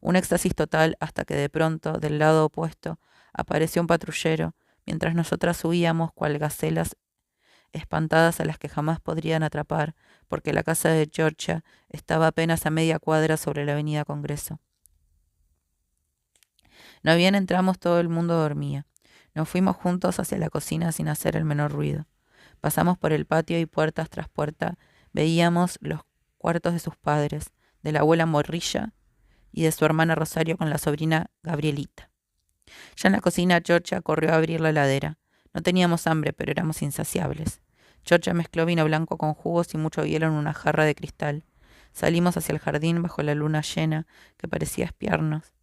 S1: Un éxtasis total hasta que de pronto, del lado opuesto, apareció un patrullero, mientras nosotras huíamos cual gacelas espantadas a las que jamás podrían atrapar, porque la casa de Georgia estaba apenas a media cuadra sobre la avenida Congreso. No bien entramos, todo el mundo dormía. Nos fuimos juntos hacia la cocina sin hacer el menor ruido. Pasamos por el patio y puertas tras puerta veíamos los cuartos de sus padres, de la abuela Morrilla y de su hermana Rosario con la sobrina Gabrielita. Ya en la cocina, Georgia corrió a abrir la heladera. No teníamos hambre, pero éramos insaciables. Georgia mezcló vino blanco con jugos y mucho hielo en una jarra de cristal. Salimos hacia el jardín bajo la luna llena, que parecía espiarnos.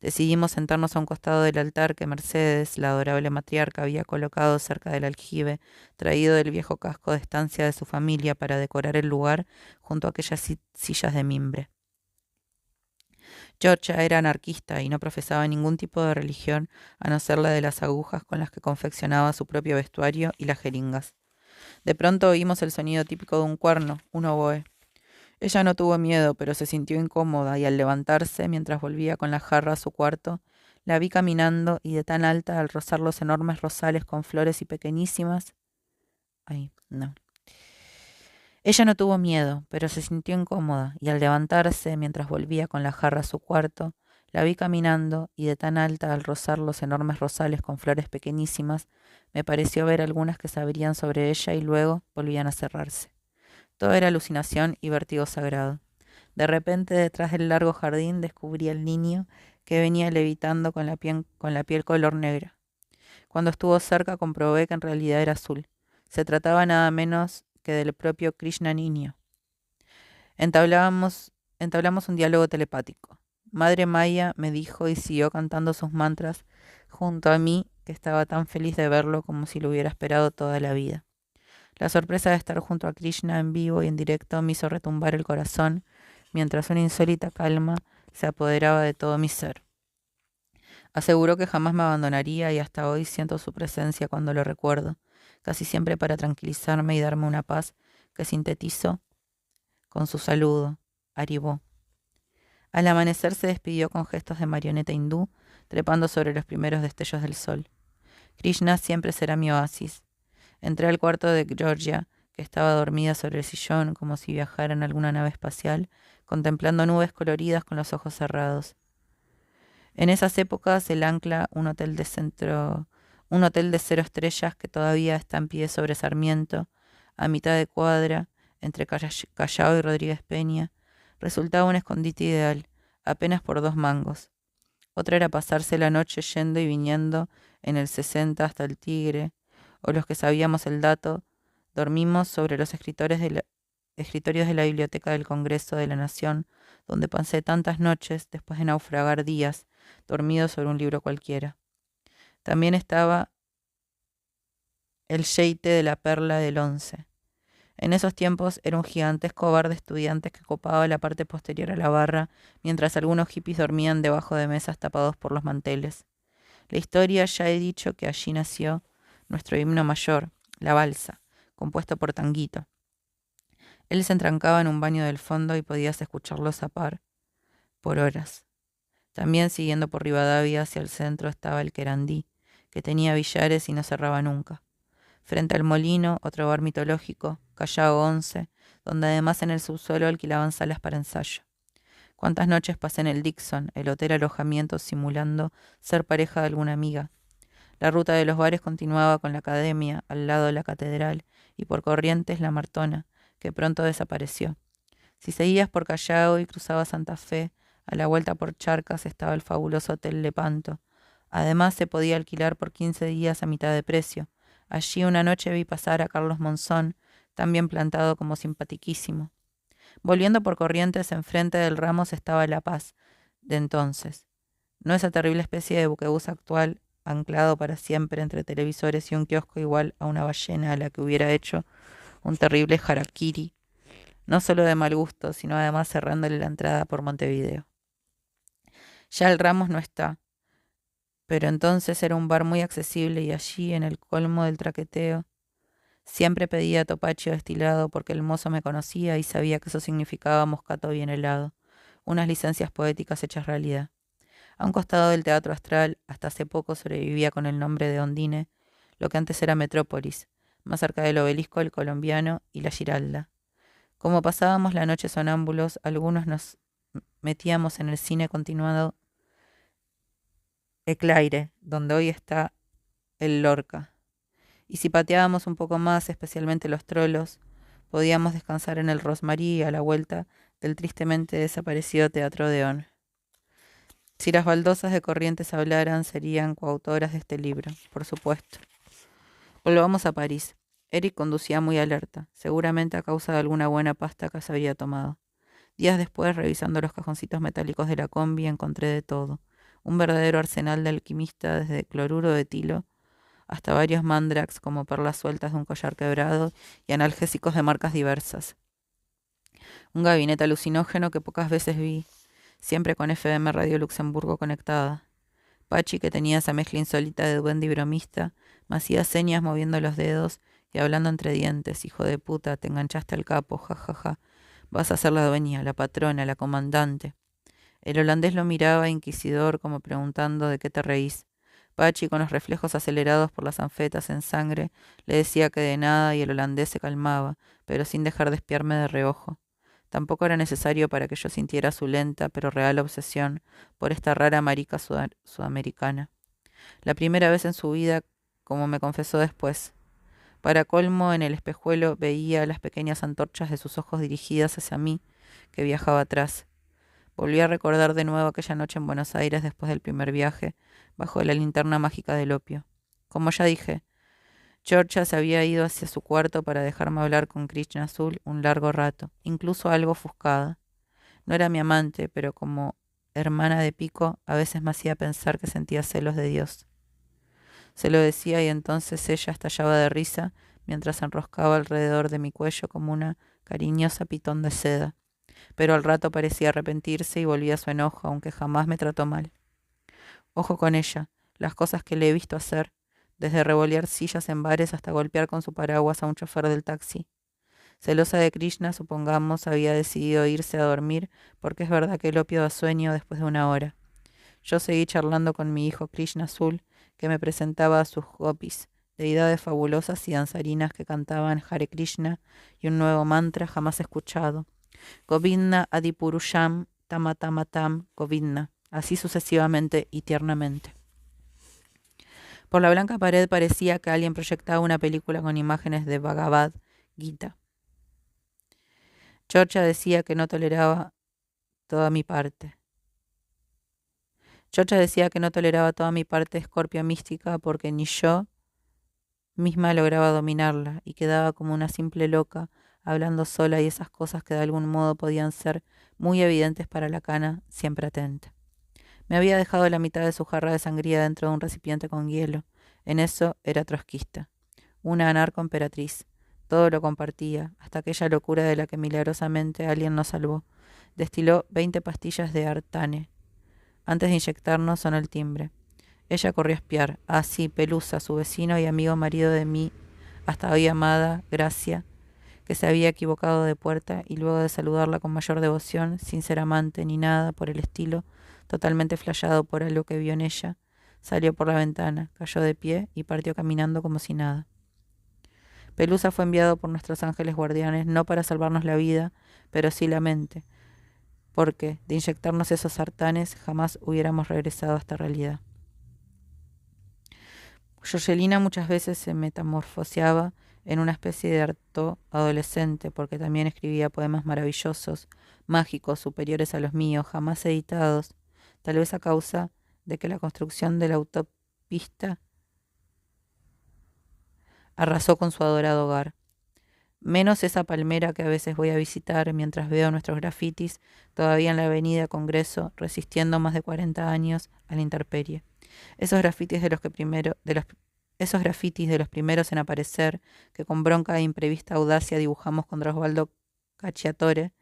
S1: Decidimos sentarnos a un costado del altar que Mercedes, la adorable matriarca, había colocado cerca del aljibe, traído del viejo casco de estancia de su familia para decorar el lugar junto a aquellas sillas de mimbre. Georgia era anarquista y no profesaba ningún tipo de religión a no ser la de las agujas con las que confeccionaba su propio vestuario y las jeringas. De pronto oímos el sonido típico de un cuerno, un oboe. Ella no tuvo miedo, pero se sintió incómoda y al levantarse, mientras volvía con la jarra a su cuarto, la vi caminando y de tan alta al rozar los enormes rosales con flores y pequeñísimas. Ay, no. Ella no tuvo miedo, pero se sintió incómoda y al levantarse, mientras volvía con la jarra a su cuarto, la vi caminando y de tan alta al rozar los enormes rosales con flores pequeñísimas, me pareció ver algunas que se abrían sobre ella y luego volvían a cerrarse. Todo era alucinación y vértigo sagrado. De repente, detrás del largo jardín, descubrí al niño que venía levitando con la piel color negra. Cuando estuvo cerca, comprobé que en realidad era azul. Se trataba nada menos que del propio Krishna niño. Entablamos un diálogo telepático. Madre Maya me dijo y siguió cantando sus mantras junto a mí, que estaba tan feliz de verlo como si lo hubiera esperado toda la vida. La sorpresa de estar junto a Krishna en vivo y en directo me hizo retumbar el corazón, mientras una insólita calma se apoderaba de todo mi ser. Aseguró que jamás me abandonaría y hasta hoy siento su presencia cuando lo recuerdo, casi siempre para tranquilizarme y darme una paz que sintetizo con su saludo, Haribó. Al amanecer se despidió con gestos de marioneta hindú, trepando sobre los primeros destellos del sol. Krishna siempre será mi oasis. Entré al cuarto de Georgia, que estaba dormida sobre el sillón como si viajara en alguna nave espacial, contemplando nubes coloridas con los ojos cerrados. En esas épocas el Ancla, un hotel de 0 estrellas que todavía está en pie sobre Sarmiento, a mitad de cuadra, entre Callao y Rodríguez Peña, resultaba un escondite ideal, apenas por 2 mangos. Otra era pasarse la noche yendo y viniendo en el 60 hasta el Tigre, o los que sabíamos el dato, dormimos sobre los escritorios de la Biblioteca del Congreso de la Nación, donde pasé tantas noches después de naufragar días, dormido sobre un libro cualquiera. También estaba el Yeite de la Perla del 11. En esos tiempos era un gigantesco bar de estudiantes que copaba la parte posterior a la barra, mientras algunos hippies dormían debajo de mesas tapados por los manteles. La historia ya he dicho que allí nació nuestro himno mayor, la balsa, compuesto por Tanguito. Él se entrancaba en un baño del fondo y podías escucharlo zapar por horas. También siguiendo por Rivadavia hacia el centro estaba el Querandí, que tenía billares y no cerraba nunca. Frente al molino, otro bar mitológico, Callao 11, donde además en el subsuelo alquilaban salas para ensayo. Cuántas noches pasé en el Dixon, el hotel alojamiento simulando ser pareja de alguna amiga. La ruta de los bares continuaba con la academia, al lado de la catedral, y por Corrientes la Martona, que pronto desapareció. Si seguías por Callao y cruzabas Santa Fe, a la vuelta por Charcas estaba el fabuloso Hotel Lepanto. Además se podía alquilar por 15 días a mitad de precio. Allí una noche vi pasar a Carlos Monzón, tan bien plantado como simpatiquísimo. Volviendo por Corrientes, enfrente del Ramos estaba La Paz, de entonces. No esa terrible especie de buquebús actual, anclado para siempre entre televisores y un kiosco igual a una ballena a la que hubiera hecho un terrible harakiri, no solo de mal gusto, sino además cerrándole la entrada por Montevideo. Ya el Ramos no está, pero entonces era un bar muy accesible y allí, en el colmo del traqueteo, siempre pedía topacho destilado porque el mozo me conocía y sabía que eso significaba moscato bien helado, unas licencias poéticas hechas realidad. A un costado del Teatro Astral, hasta hace poco sobrevivía con el nombre de Ondine, lo que antes era Metrópolis, más cerca del Obelisco del Colombiano y la Giralda. Como pasábamos la noche sonámbulos, algunos nos metíamos en el cine continuado Eclaire, donde hoy está el Lorca. Y si pateábamos un poco más, especialmente los trolos, podíamos descansar en el Rosmarí a la vuelta del tristemente desaparecido Teatro Odeón. Si las baldosas de Corrientes hablaran, serían coautoras de este libro, por supuesto. Volvamos a París. Eric conducía muy alerta, seguramente a causa de alguna buena pasta que se había tomado. Días después, revisando los cajoncitos metálicos de la combi, encontré de todo. Un verdadero arsenal de alquimista, desde cloruro de etilo hasta varios mandrax como perlas sueltas de un collar quebrado y analgésicos de marcas diversas. Un gabinete alucinógeno que pocas veces vi, siempre con FM Radio Luxemburgo conectada. Pachi, que tenía esa mezcla insólita de duende y bromista, me hacía señas moviendo los dedos y hablando entre dientes. Hijo de puta, te enganchaste al capo, jajaja. Ja, ja. Vas a ser la dueña, la patrona, la comandante. El holandés lo miraba inquisidor como preguntando de qué te reís. Pachi, con los reflejos acelerados por las anfetas en sangre, le decía que de nada y el holandés se calmaba, pero sin dejar de espiarme de reojo. Tampoco era necesario para que yo sintiera su lenta pero real obsesión por esta rara marica sudamericana. La primera vez en su vida, como me confesó después. Para colmo, en el espejuelo veía las pequeñas antorchas de sus ojos dirigidas hacia mí, que viajaba atrás. Volví a recordar de nuevo aquella noche en Buenos Aires después del primer viaje, bajo la linterna mágica del opio. Como ya dije, Georgia se había ido hacia su cuarto para dejarme hablar con Krishna Azul un largo rato, incluso algo ofuscada. No era mi amante, pero como hermana de Pico, a veces me hacía pensar que sentía celos de Dios. Se lo decía y entonces ella estallaba de risa mientras se enroscaba alrededor de mi cuello como una cariñosa pitón de seda. Pero al rato parecía arrepentirse y volvía a su enojo, aunque jamás me trató mal. Ojo con ella, las cosas que le he visto hacer, desde revolear sillas en bares hasta golpear con su paraguas a un chofer del taxi. Celosa de Krishna, supongamos, había decidido irse a dormir, porque es verdad que el opio da sueño después de una hora. Yo seguí charlando con mi hijo Krishna Azul, que me presentaba a sus gopis, deidades fabulosas y danzarinas que cantaban Hare Krishna y un nuevo mantra jamás escuchado. Govinda Adipurusham Tamatamatam Govinda, así sucesivamente y tiernamente. Por la blanca pared parecía que alguien proyectaba una película con imágenes de Bhagavad Gita. Georgia decía que no toleraba toda mi parte. Georgia decía que no toleraba toda mi parte escorpio mística porque ni yo misma lograba dominarla y quedaba como una simple loca hablando sola y esas cosas que de algún modo podían ser muy evidentes para la cana siempre atenta. Me había dejado la mitad de su jarra de sangría dentro de un recipiente con hielo. En eso era trotskista. Una anarco-emperatriz. Todo lo compartía, hasta aquella locura de la que milagrosamente alguien nos salvó. Destiló 20 pastillas de Artane. Antes de inyectarnos sonó el timbre. Ella corrió a espiar. Ah, sí, Pelusa, su vecino y amigo marido de mi hasta hoy amada Gracia, que se había equivocado de puerta, y luego de saludarla con mayor devoción, sin ser amante ni nada por el estilo, totalmente flayado por algo que vio en ella, salió por la ventana, cayó de pie y partió caminando como si nada. Pelusa fue enviado por nuestros ángeles guardianes no para salvarnos la vida, pero sí la mente, porque de inyectarnos esos sartanes jamás hubiéramos regresado a esta realidad. Georgelina muchas veces se metamorfoseaba en una especie de Artaud adolescente, porque también escribía poemas maravillosos, mágicos, superiores a los míos, jamás editados, tal vez a causa de que la construcción de la autopista arrasó con su adorado hogar. Menos esa palmera que a veces voy a visitar mientras veo nuestros grafitis todavía en la avenida Congreso, resistiendo más de 40 años a la intemperie. Esos grafitis esos grafitis de los primeros en aparecer, que con bronca e imprevista audacia dibujamos contra Osvaldo Cacciatore,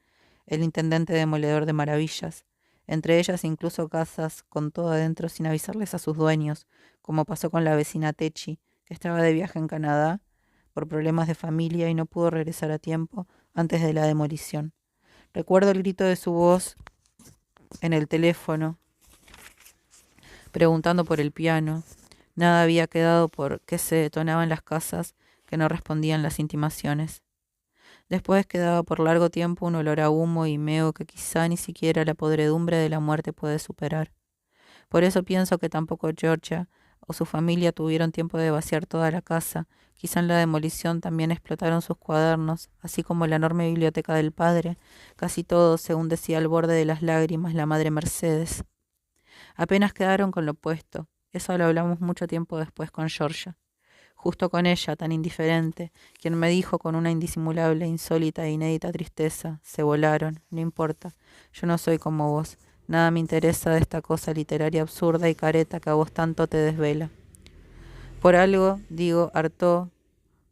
S1: el intendente demoledor de maravillas, entre ellas incluso casas con todo adentro sin avisarles a sus dueños, como pasó con la vecina Techi, que estaba de viaje en Canadá por problemas de familia y no pudo regresar a tiempo antes de la demolición. Recuerdo el grito de su voz en el teléfono, preguntando por el piano. Nada había quedado por qué se detonaban las casas que no respondían las intimaciones. Después quedaba por largo tiempo un olor a humo y meo que quizá ni siquiera la podredumbre de la muerte puede superar. Por eso pienso que tampoco Georgia o su familia tuvieron tiempo de vaciar toda la casa. Quizá en la demolición también explotaron sus cuadernos, así como la enorme biblioteca del padre, casi todo, según decía al borde de las lágrimas la madre Mercedes. Apenas quedaron con lo puesto. Eso lo hablamos mucho tiempo después con Georgia. Justo con ella, tan indiferente, quien me dijo con una indisimulable, insólita e inédita tristeza: se volaron, no importa, yo no soy como vos, nada me interesa de esta cosa literaria absurda y careta que a vos tanto te desvela. Por algo, digo, hartó,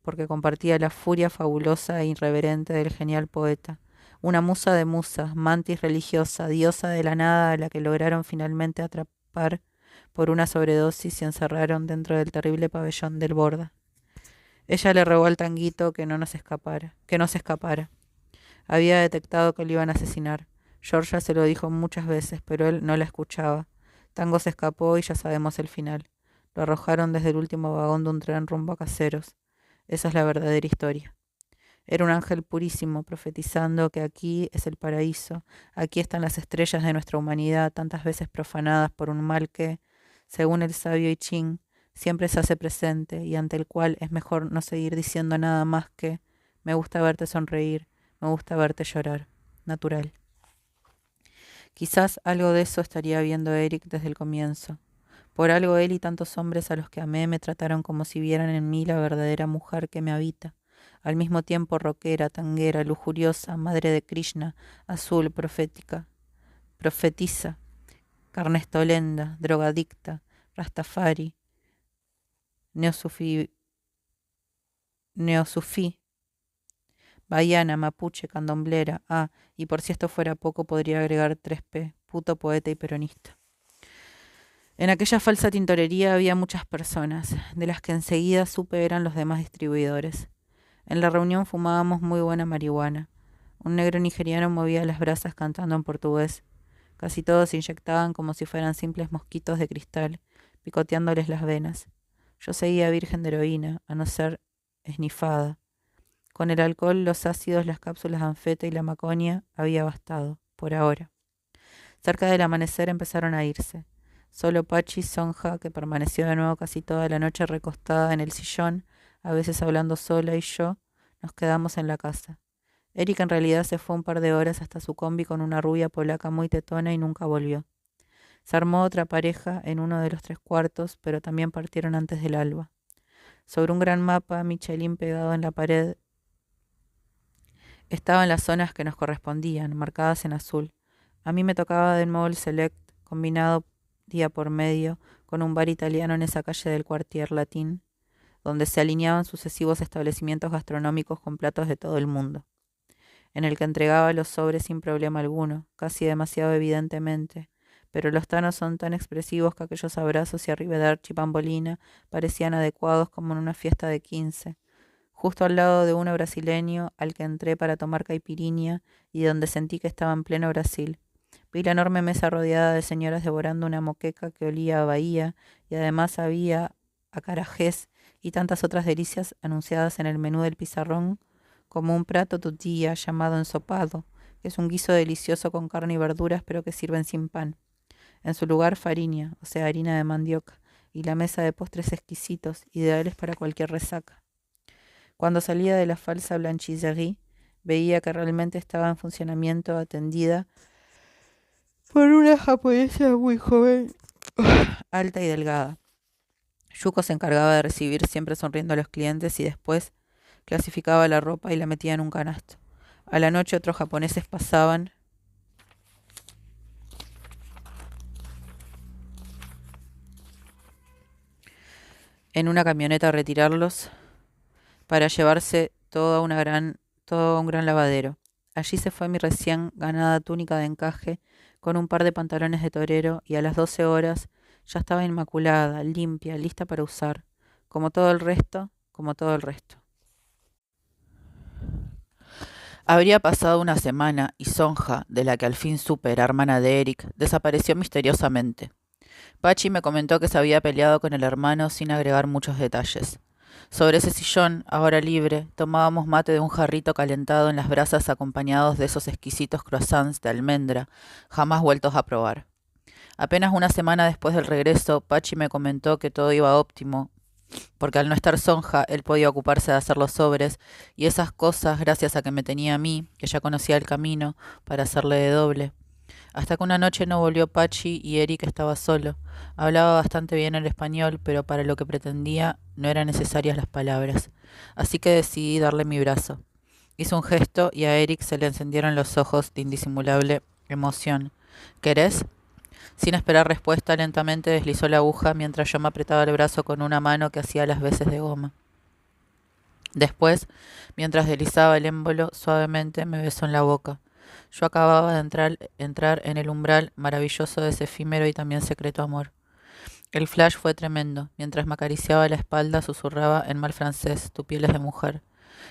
S1: porque compartía la furia fabulosa e irreverente del genial poeta. Una musa de musas, mantis religiosa, diosa de la nada a la que lograron finalmente atrapar por una sobredosis y encerraron dentro del terrible pabellón del Borda. Ella le rogó al tanguito que no se escapara. Había detectado que lo iban a asesinar. Georgia se lo dijo muchas veces, pero él no la escuchaba. Tango se escapó y ya sabemos el final. Lo arrojaron desde el último vagón de un tren rumbo a Caseros. Esa es la verdadera historia. Era un ángel purísimo, profetizando que aquí es el paraíso, aquí están las estrellas de nuestra humanidad, tantas veces profanadas por un mal que, según el sabio I Ching, siempre se hace presente y ante el cual es mejor no seguir diciendo nada más que: me gusta verte sonreír, me gusta verte llorar. Natural. Quizás algo de eso estaría viendo Eric desde el comienzo. Por algo él y tantos hombres a los que amé me trataron como si vieran en mí la verdadera mujer que me habita. Al mismo tiempo rockera, tanguera, lujuriosa, madre de Krishna, azul, profética, profetiza, carnestolenda, drogadicta, rastafari, neosufí, neosufí, baiana, mapuche, candomblera. Y por si esto fuera poco, podría agregar 3P, puto, poeta y peronista. En aquella falsa tintorería había muchas personas, de las que enseguida supe eran los demás distribuidores. En la reunión fumábamos muy buena marihuana. Un negro nigeriano movía las brasas cantando en portugués. Casi todos se inyectaban como si fueran simples mosquitos de cristal, picoteándoles las venas. Yo seguía virgen de heroína, a no ser esnifada. Con el alcohol, los ácidos, las cápsulas de anfeta y la maconia había bastado, por ahora. Cerca del amanecer empezaron a irse. Solo Pachi Sonja, que permaneció de nuevo casi toda la noche recostada en el sillón, a veces hablando sola, y yo, nos quedamos en la casa. Eric en realidad se fue un par de horas hasta su combi con una rubia polaca muy tetona y nunca volvió. Se armó otra pareja en uno de los 3/4, pero también partieron antes del alba. Sobre un gran mapa, Michelin pegado en la pared, estaban las zonas que nos correspondían, marcadas en azul. A mí me tocaba de nuevo el Select, combinado día por medio, con un bar italiano en esa calle del Quartier Latín, donde se alineaban sucesivos establecimientos gastronómicos con platos de todo el mundo, en el que entregaba los sobres sin problema alguno, casi demasiado evidentemente, pero los tanos son tan expresivos que aquellos abrazos y arrivederci pambolina parecían adecuados como en una fiesta de 15, justo al lado de uno brasileño al que entré para tomar caipirinha y donde sentí que estaba en pleno Brasil. Vi la enorme mesa rodeada de señoras devorando una moqueca que olía a Bahía y además había acarajés y tantas otras delicias anunciadas en el menú del pizarrón, como un plato tutía llamado ensopado, que es un guiso delicioso con carne y verduras pero que sirven sin pan. En su lugar fariña, o sea, harina de mandioca, y la mesa de postres exquisitos, ideales para cualquier resaca. Cuando salía de la falsa blanchisserie, veía que realmente estaba en funcionamiento, atendida por una japonesa muy joven, alta y delgada. Yuko se encargaba de recibir siempre sonriendo a los clientes y después clasificaba la ropa y la metía en un canasto. A la noche otros japoneses pasaban en una camioneta a retirarlos para llevarse todo a un gran lavadero. Allí se fue mi recién ganada túnica de encaje con un par de pantalones de torero y a las 12 horas ya estaba inmaculada, limpia, lista para usar, como todo el resto, como todo el resto. Habría pasado una semana y Sonja, de la que al fin supe era hermana de Eric, desapareció misteriosamente. Pachi me comentó que se había peleado con el hermano sin agregar muchos detalles. Sobre ese sillón, ahora libre, tomábamos mate de un jarrito calentado en las brasas acompañados de esos exquisitos croissants de almendra, jamás vueltos a probar. Apenas una semana después del regreso, Pachi me comentó que todo iba óptimo, porque al no estar Sonja, él podía ocuparse de hacer los sobres y esas cosas gracias a que me tenía a mí, que ya conocía el camino, para hacerle de doble. Hasta que una noche no volvió Pachi y Eric estaba solo. Hablaba bastante bien el español, pero para lo que pretendía no eran necesarias las palabras. Así que decidí darle mi brazo. Hizo un gesto y a Eric se le encendieron los ojos de indisimulable emoción. ¿Querés? Sin esperar respuesta, lentamente deslizó la aguja mientras yo me apretaba el brazo con una mano que hacía las veces de goma. Después, mientras deslizaba el émbolo, suavemente me besó en la boca. Yo acababa de entrar en el umbral maravilloso de ese efímero y también secreto amor. El flash fue tremendo. Mientras me acariciaba la espalda, susurraba en mal francés: tu piel es de mujer.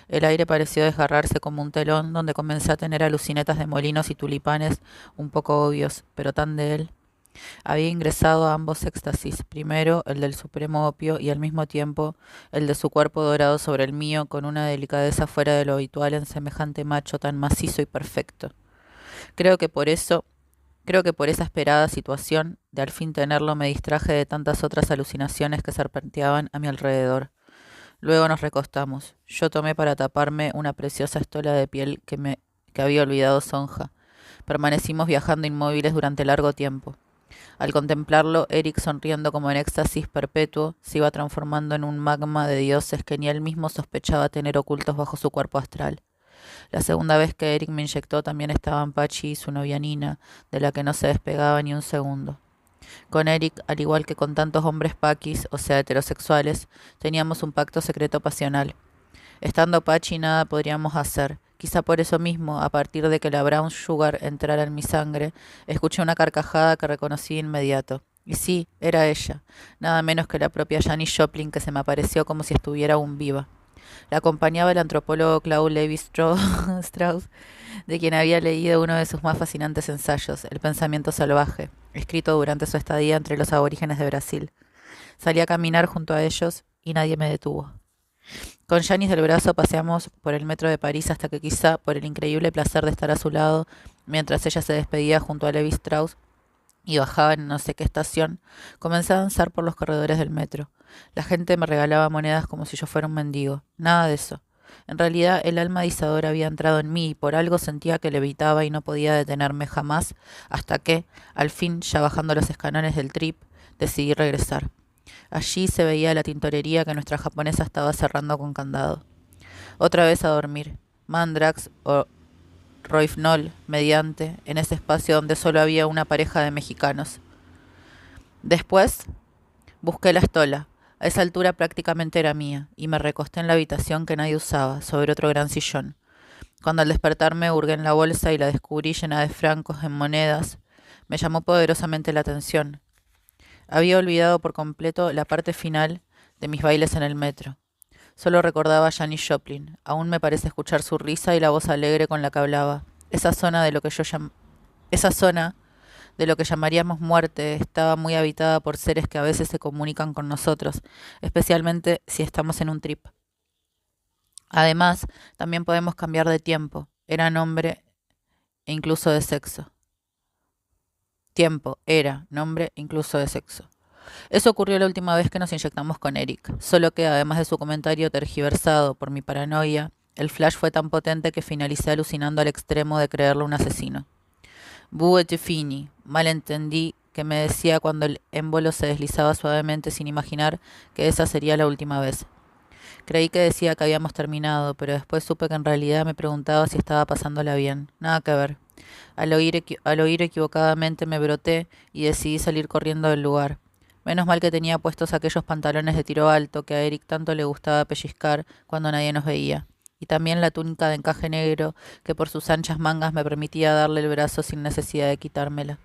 S1: El aire pareció desgarrarse como un telón, donde comencé a tener alucinetas de molinos y tulipanes un poco obvios, pero tan de él. Había ingresado a ambos éxtasis, primero el del supremo opio y al mismo tiempo el de su cuerpo dorado sobre el mío con una delicadeza fuera de lo habitual en semejante macho tan macizo y perfecto. Creo que por esa esperada situación de al fin tenerlo me distraje de tantas otras alucinaciones que serpenteaban a mi alrededor. Luego nos recostamos. Yo tomé para taparme una preciosa estola de piel que había olvidado Sonja. Permanecimos viajando inmóviles durante largo tiempo. Al contemplarlo, Eric, sonriendo como en éxtasis perpetuo, se iba transformando en un magma de dioses que ni él mismo sospechaba tener ocultos bajo su cuerpo astral. La segunda vez que Eric me inyectó también estaban Pachi y su novia Nina, de la que no se despegaba ni un segundo. Con Eric, al igual que con tantos hombres paquis, o sea, heterosexuales, teníamos un pacto secreto pasional. Estando Pachi nada podríamos hacer. Quizá por eso mismo, a partir de que la brown sugar entrara en mi sangre, escuché una carcajada que reconocí de inmediato. Y sí, era ella, nada menos que la propia Janis Joplin, que se me apareció como si estuviera aún viva. La acompañaba el antropólogo Claude Lévi-Strauss, de quien había leído uno de sus más fascinantes ensayos, El pensamiento salvaje, escrito durante su estadía entre los aborígenes de Brasil. Salí a caminar junto a ellos y nadie me detuvo. Con Janis del brazo paseamos por el metro de París hasta que quizá, por el increíble placer de estar a su lado, mientras ella se despedía junto a Levi Strauss y bajaba en no sé qué estación, comencé a danzar por los corredores del metro. La gente me regalaba monedas como si yo fuera un mendigo. Nada de eso. En realidad el alma dizadora había entrado en mí y por algo sentía que levitaba y no podía detenerme jamás hasta que, al fin, ya bajando los escalones del trip, decidí regresar. Allí se veía la tintorería que nuestra japonesa estaba cerrando con candado. Otra vez a dormir. Mandrax o Rohypnol, mediante, en ese espacio donde solo había una pareja de mexicanos. Después busqué la estola. A esa altura prácticamente era mía, y me recosté en la habitación que nadie usaba, sobre otro gran sillón. Cuando al despertarme hurgué en la bolsa y la descubrí llena de francos en monedas, me llamó poderosamente la atención. Había olvidado por completo la parte final de mis bailes en el metro. Solo recordaba a Janis Joplin. Aún me parece escuchar su risa y la voz alegre con la que hablaba. Esa zona de lo que llamaríamos muerte estaba muy habitada por seres que a veces se comunican con nosotros, especialmente si estamos en un trip. Además, también podemos cambiar de tiempo. Era nombre e incluso de sexo. Tiempo, era, nombre, incluso de sexo. Eso ocurrió la última vez que nos inyectamos con Eric, solo que además de su comentario tergiversado por mi paranoia, el flash fue tan potente que finalicé alucinando al extremo de creerlo un asesino. Bue tu fini, malentendí que me decía cuando el émbolo se deslizaba suavemente sin imaginar que esa sería la última vez. Creí que decía que habíamos terminado, pero después supe que en realidad me preguntaba si estaba pasándola bien. Nada que ver. Al oír equivocadamente me broté y decidí salir corriendo del lugar. Menos mal que tenía puestos aquellos pantalones de tiro alto que a Eric tanto le gustaba pellizcar cuando nadie nos veía, y también la túnica de encaje negro que por sus anchas mangas me permitía darle el brazo sin necesidad de quitármela.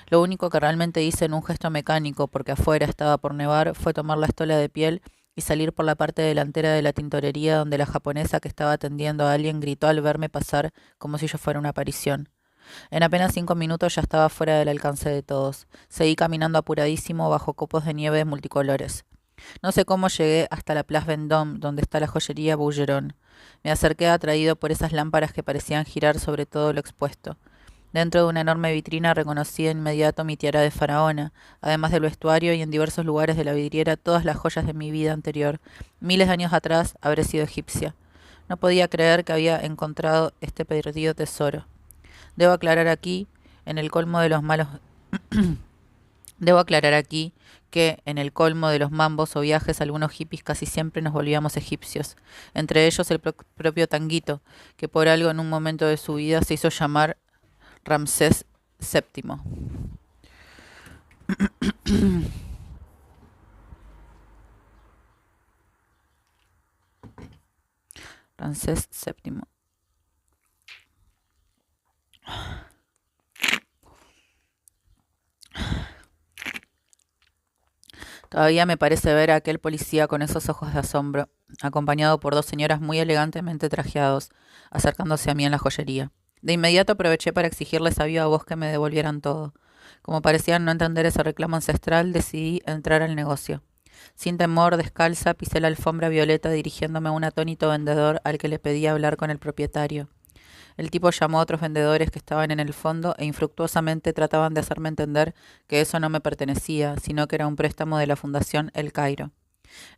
S1: Lo único que realmente hice en un gesto mecánico, porque afuera estaba por nevar, fue tomar la estola de piel y salir por la parte delantera de la tintorería donde la japonesa que estaba atendiendo a alguien gritó al verme pasar como si yo fuera una aparición. En apenas 5 minutos ya estaba fuera del alcance de todos. Seguí caminando apuradísimo bajo copos de nieve multicolores. No sé cómo llegué hasta la Place Vendôme, donde está la joyería Bougeron. Me acerqué atraído por esas lámparas que parecían girar sobre todo lo expuesto. Dentro de una enorme vitrina reconocí de inmediato mi tiara de faraona, además del vestuario y en diversos lugares de la vidriera todas las joyas de mi vida anterior. Miles de años atrás habré sido egipcia. No podía creer que había encontrado este perdido tesoro. Debo aclarar aquí, en el colmo de los malos... Debo aclarar aquí que, en el colmo de los mambos o viajes, algunos hippies casi siempre nos volvíamos egipcios. Entre ellos el propio Tanguito, que por algo en un momento de su vida se hizo llamar Ramsés VII. Ramsés VII. Todavía me parece ver a aquel policía con esos ojos de asombro, acompañado por dos señoras muy elegantemente trajeados, acercándose a mí en la joyería. De inmediato aproveché para exigirles a viva voz que me devolvieran todo. Como parecían no entender ese reclamo ancestral, decidí entrar al negocio. Sin temor, descalza, pisé la alfombra violeta dirigiéndome a un atónito vendedor al que le pedí hablar con el propietario. El tipo llamó a otros vendedores que estaban en el fondo e infructuosamente trataban de hacerme entender que eso no me pertenecía, sino que era un préstamo de la Fundación El Cairo.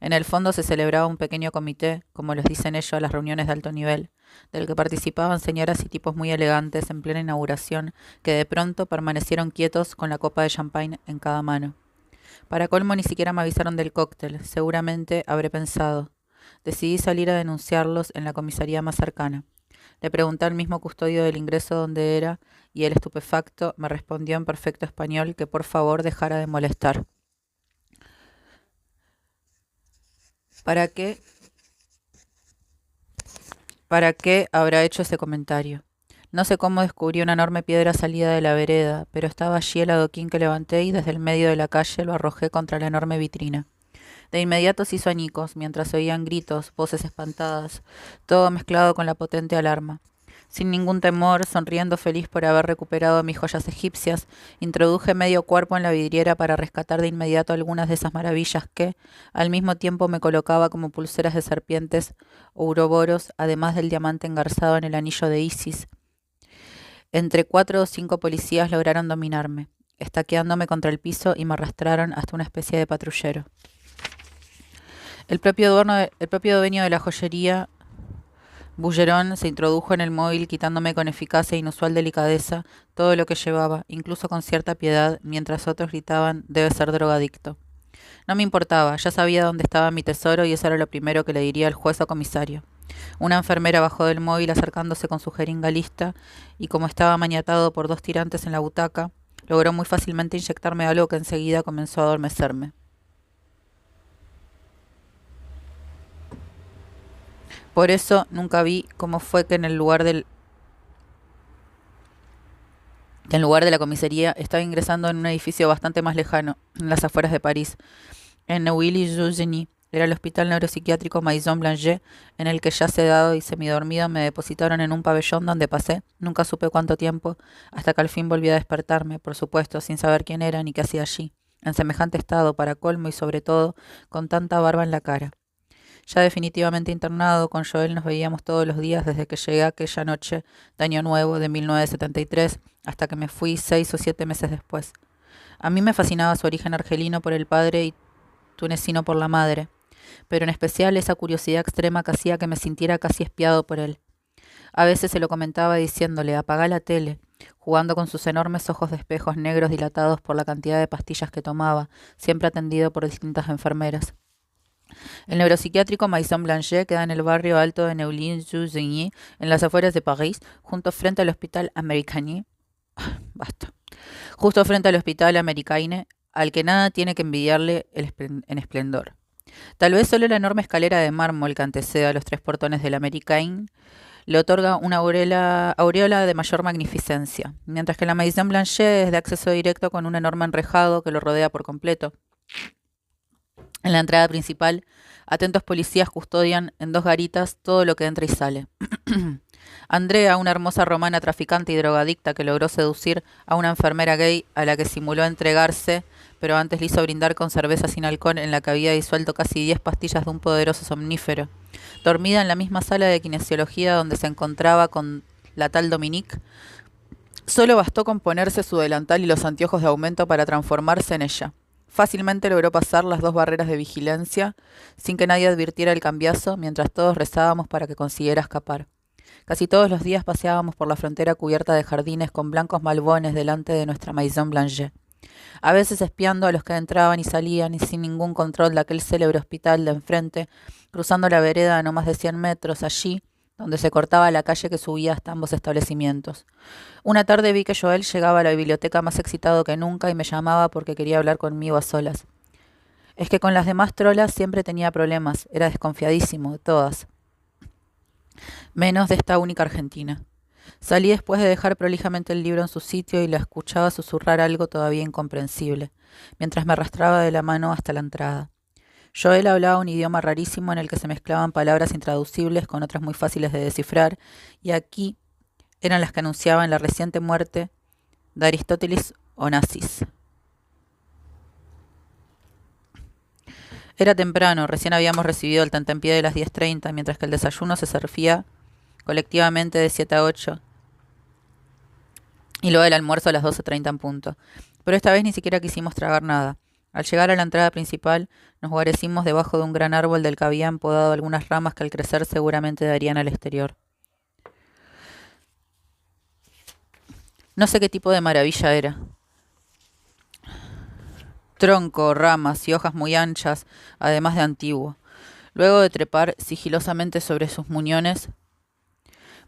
S1: En el fondo se celebraba un pequeño comité, como les dicen ellos a las reuniones de alto nivel. del que participaban señoras y tipos muy elegantes en plena inauguración, que de pronto permanecieron quietos con la copa de champagne en cada mano. Para colmo ni siquiera me avisaron del cóctel, seguramente habré pensado. Decidí salir a denunciarlos en la comisaría más cercana. Le pregunté al mismo custodio del ingreso dónde era, y el estupefacto me respondió en perfecto español que por favor dejara de molestar. ¿Para qué? ¿Para qué habrá hecho ese comentario? No sé cómo descubrí una enorme piedra salida de la vereda, pero estaba allí el adoquín que levanté y desde el medio de la calle lo arrojé contra la enorme vitrina. De inmediato se hizo añicos, mientras se oían gritos, voces espantadas, todo mezclado con la potente alarma. Sin ningún temor, sonriendo feliz por haber recuperado mis joyas egipcias, introduje medio cuerpo en la vidriera para rescatar de inmediato algunas de esas maravillas que, al mismo tiempo, me colocaba como pulseras de serpientes o uroboros, además del diamante engarzado en el anillo de Isis. Entre 4 o 5 policías lograron dominarme, estaqueándome contra el piso y me arrastraron hasta una especie de patrullero. El propio dueño de la joyería, Bullerón, se introdujo en el móvil quitándome con eficacia e inusual delicadeza todo lo que llevaba, incluso con cierta piedad, mientras otros gritaban «debe ser drogadicto». No me importaba, ya sabía dónde estaba mi tesoro y eso era lo primero que le diría al juez o comisario. Una enfermera bajó del móvil acercándose con su jeringa lista y como estaba maniatado por 2 tirantes en la butaca, logró muy fácilmente inyectarme algo que enseguida comenzó a adormecerme. Por eso nunca vi cómo fue que en lugar de la comisaría estaba ingresando en un edificio bastante más lejano, en las afueras de París, en Neuilly-sur-Seine. Era el hospital neuropsiquiátrico Maison Blanchet, en el que ya sedado y semidormido me depositaron en un pabellón donde pasé, nunca supe cuánto tiempo, hasta que al fin volví a despertarme, por supuesto, sin saber quién era ni qué hacía allí, en semejante estado, para colmo y sobre todo, con tanta barba en la cara. Ya definitivamente internado, con Joel nos veíamos todos los días desde que llegué aquella noche de Año Nuevo de 1973 hasta que me fui 6 o 7 meses después. A mí me fascinaba su origen argelino por el padre y tunecino por la madre, pero en especial esa curiosidad extrema que hacía que me sintiera casi espiado por él. A veces se lo comentaba diciéndole «apagá la tele», jugando con sus enormes ojos de espejos negros dilatados por la cantidad de pastillas que tomaba, siempre atendido por distintas enfermeras. El neuropsiquiátrico Maison Blanchet queda en el barrio alto de Neuilly-sur-Seine, en las afueras de París, justo frente al Hospital Americaine. Basta. Justo frente al Hospital Americaine, al que nada tiene que envidiarle en esplendor. Tal vez solo la enorme escalera de mármol que antecede a los 3 portones del Americaine le otorga una aureola de mayor magnificencia, mientras que la Maison Blanchet es de acceso directo con un enorme enrejado que lo rodea por completo. En la entrada principal, atentos policías custodian en 2 garitas todo lo que entra y sale. Andrea, una hermosa romana traficante y drogadicta que logró seducir a una enfermera gay a la que simuló entregarse, pero antes le hizo brindar con cerveza sin alcohol en la que había disuelto casi 10 pastillas de un poderoso somnífero. Dormida en la misma sala de kinesiología donde se encontraba con la tal Dominique, solo bastó con ponerse su delantal y los anteojos de aumento para transformarse en ella. Fácilmente logró pasar las 2 barreras de vigilancia sin que nadie advirtiera el cambiazo, mientras todos rezábamos para que consiguiera escapar. Casi todos los días paseábamos por la frontera cubierta de jardines con blancos malbones delante de nuestra Maison Blanchet. A veces espiando a los que entraban y salían y sin ningún control de aquel célebre hospital de enfrente, cruzando la vereda a no más de 100 metros allí, donde se cortaba la calle que subía hasta ambos establecimientos. Una tarde vi que Joel llegaba a la biblioteca más excitado que nunca y me llamaba porque quería hablar conmigo a solas. Es que con las demás trolas siempre tenía problemas, era desconfiadísimo de todas, menos de esta única argentina. Salí después de dejar prolijamente el libro en su sitio y la escuchaba susurrar algo todavía incomprensible, mientras me arrastraba de la mano hasta la entrada. Joel hablaba un idioma rarísimo en el que se mezclaban palabras intraducibles con otras muy fáciles de descifrar, y aquí eran las que anunciaban la reciente muerte de Aristóteles Onassis. Era temprano, recién habíamos recibido el tentempié de las 10:30, mientras que el desayuno se servía colectivamente de 7 a 8, y luego el almuerzo a las 12:30 en punto. Pero esta vez ni siquiera quisimos tragar nada. Al llegar a la entrada principal, nos guarecimos debajo de un gran árbol del que habían podado algunas ramas que al crecer seguramente darían al exterior. No sé qué tipo de maravilla era. Tronco, ramas y hojas muy anchas, además de antiguo. Luego de trepar sigilosamente sobre sus muñones,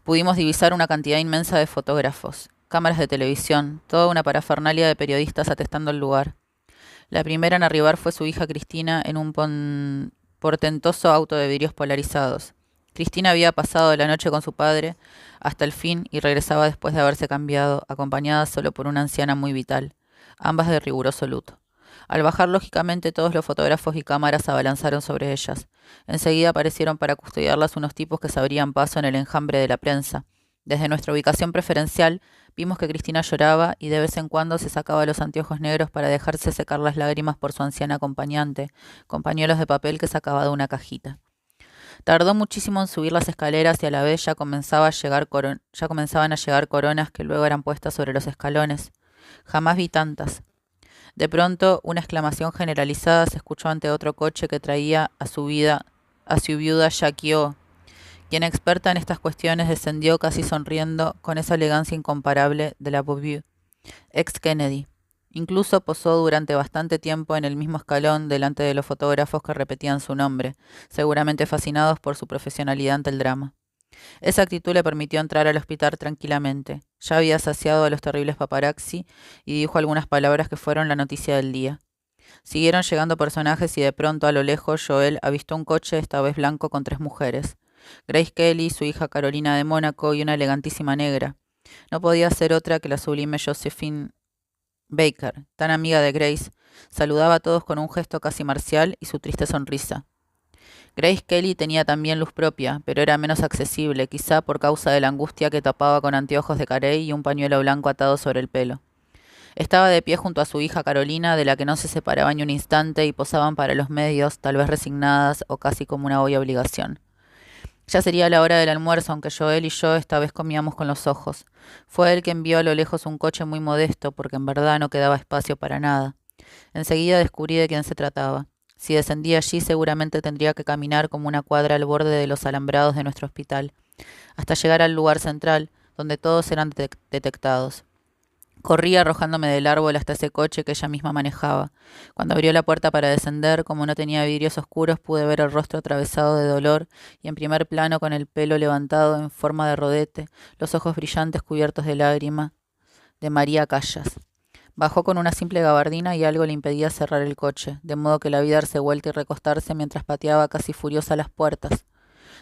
S1: pudimos divisar una cantidad inmensa de fotógrafos, cámaras de televisión, toda una parafernalia de periodistas atestando el lugar. La primera en arribar fue su hija Cristina en un portentoso auto de vidrios polarizados. Cristina había pasado la noche con su padre hasta el fin y regresaba después de haberse cambiado, acompañada solo por una anciana muy vital, ambas de riguroso luto. Al bajar, lógicamente, todos los fotógrafos y cámaras se abalanzaron sobre ellas. Enseguida aparecieron para custodiarlas unos tipos que se abrían paso en el enjambre de la prensa. Desde nuestra ubicación preferencial, vimos que Cristina lloraba y de vez en cuando se sacaba los anteojos negros para dejarse secar las lágrimas por su anciana acompañante, con pañuelos de papel que sacaba de una cajita. Tardó muchísimo en subir las escaleras y a la vez ya comenzaban a llegar coronas que luego eran puestas sobre los escalones. Jamás vi tantas. De pronto, una exclamación generalizada se escuchó ante otro coche que traía a su viuda Jackie O, quien, experta en estas cuestiones, descendió casi sonriendo con esa elegancia incomparable de la Beauvue, ex Kennedy. Incluso posó durante bastante tiempo en el mismo escalón delante de los fotógrafos que repetían su nombre, seguramente fascinados por su profesionalidad ante el drama. Esa actitud le permitió entrar al hospital tranquilamente. Ya había saciado a los terribles paparazzi y dijo algunas palabras que fueron la noticia del día. Siguieron llegando personajes y de pronto, a lo lejos, Joel avistó un coche, esta vez blanco, con 3 mujeres. Grace Kelly, su hija Carolina de Mónaco y una elegantísima negra. No podía ser otra que la sublime Josephine Baker, tan amiga de Grace. Saludaba a todos con un gesto casi marcial y su triste sonrisa. Grace Kelly tenía también luz propia, pero era menos accesible, quizá por causa de la angustia que tapaba con anteojos de carey y un pañuelo blanco atado sobre el pelo. Estaba de pie junto a su hija Carolina, de la que no se separaba ni un instante, y posaban para los medios, tal vez resignadas o casi como una obvia obligación. Ya sería la hora del almuerzo, aunque Joel y yo esta vez comíamos con los ojos. Fue él quien vio a lo lejos un coche muy modesto, porque en verdad no quedaba espacio para nada. Enseguida descubrí de quién se trataba. Si descendía allí, seguramente tendría que caminar como una cuadra al borde de los alambrados de nuestro hospital, hasta llegar al lugar central, donde todos eran detectados. Corrí arrojándome del árbol hasta ese coche que ella misma manejaba. Cuando abrió la puerta para descender, como no tenía vidrios oscuros, pude ver el rostro atravesado de dolor y en primer plano, con el pelo levantado en forma de rodete, los ojos brillantes cubiertos de lágrima, de María Callas. Bajó con una simple gabardina y algo le impedía cerrar el coche, de modo que la vi darse vuelta y recostarse mientras pateaba casi furiosa las puertas.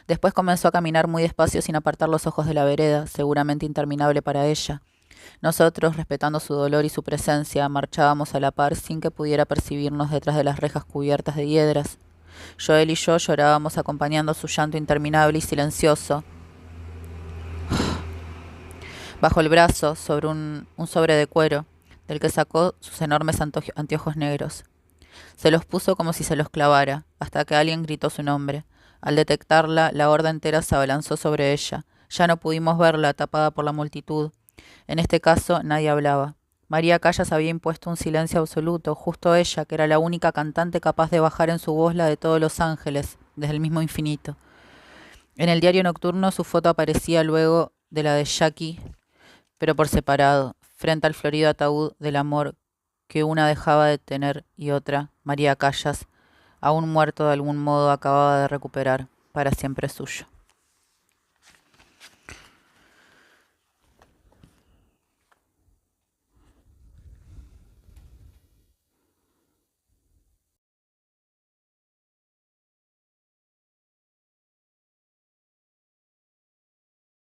S1: Después comenzó a caminar muy despacio sin apartar los ojos de la vereda, seguramente interminable para ella. Nosotros, respetando su dolor y su presencia, marchábamos a la par sin que pudiera percibirnos detrás de las rejas cubiertas de hiedras. Joel y yo llorábamos acompañando su llanto interminable y silencioso. Bajo el brazo, sobre un sobre de cuero, del que sacó sus enormes anteojos negros. Se los puso como si se los clavara, hasta que alguien gritó su nombre. Al detectarla, la horda entera se abalanzó sobre ella. Ya no pudimos verla, tapada por la multitud. En este caso, nadie hablaba. María Callas había impuesto un silencio absoluto, justo ella, que era la única cantante capaz de bajar en su voz la de todos los ángeles, desde el mismo infinito. En el diario nocturno su foto aparecía luego de la de Jackie, pero por separado, frente al florido ataúd del amor que una dejaba de tener y otra, María Callas, aún muerto de algún modo, acababa de recuperar, para siempre suyo.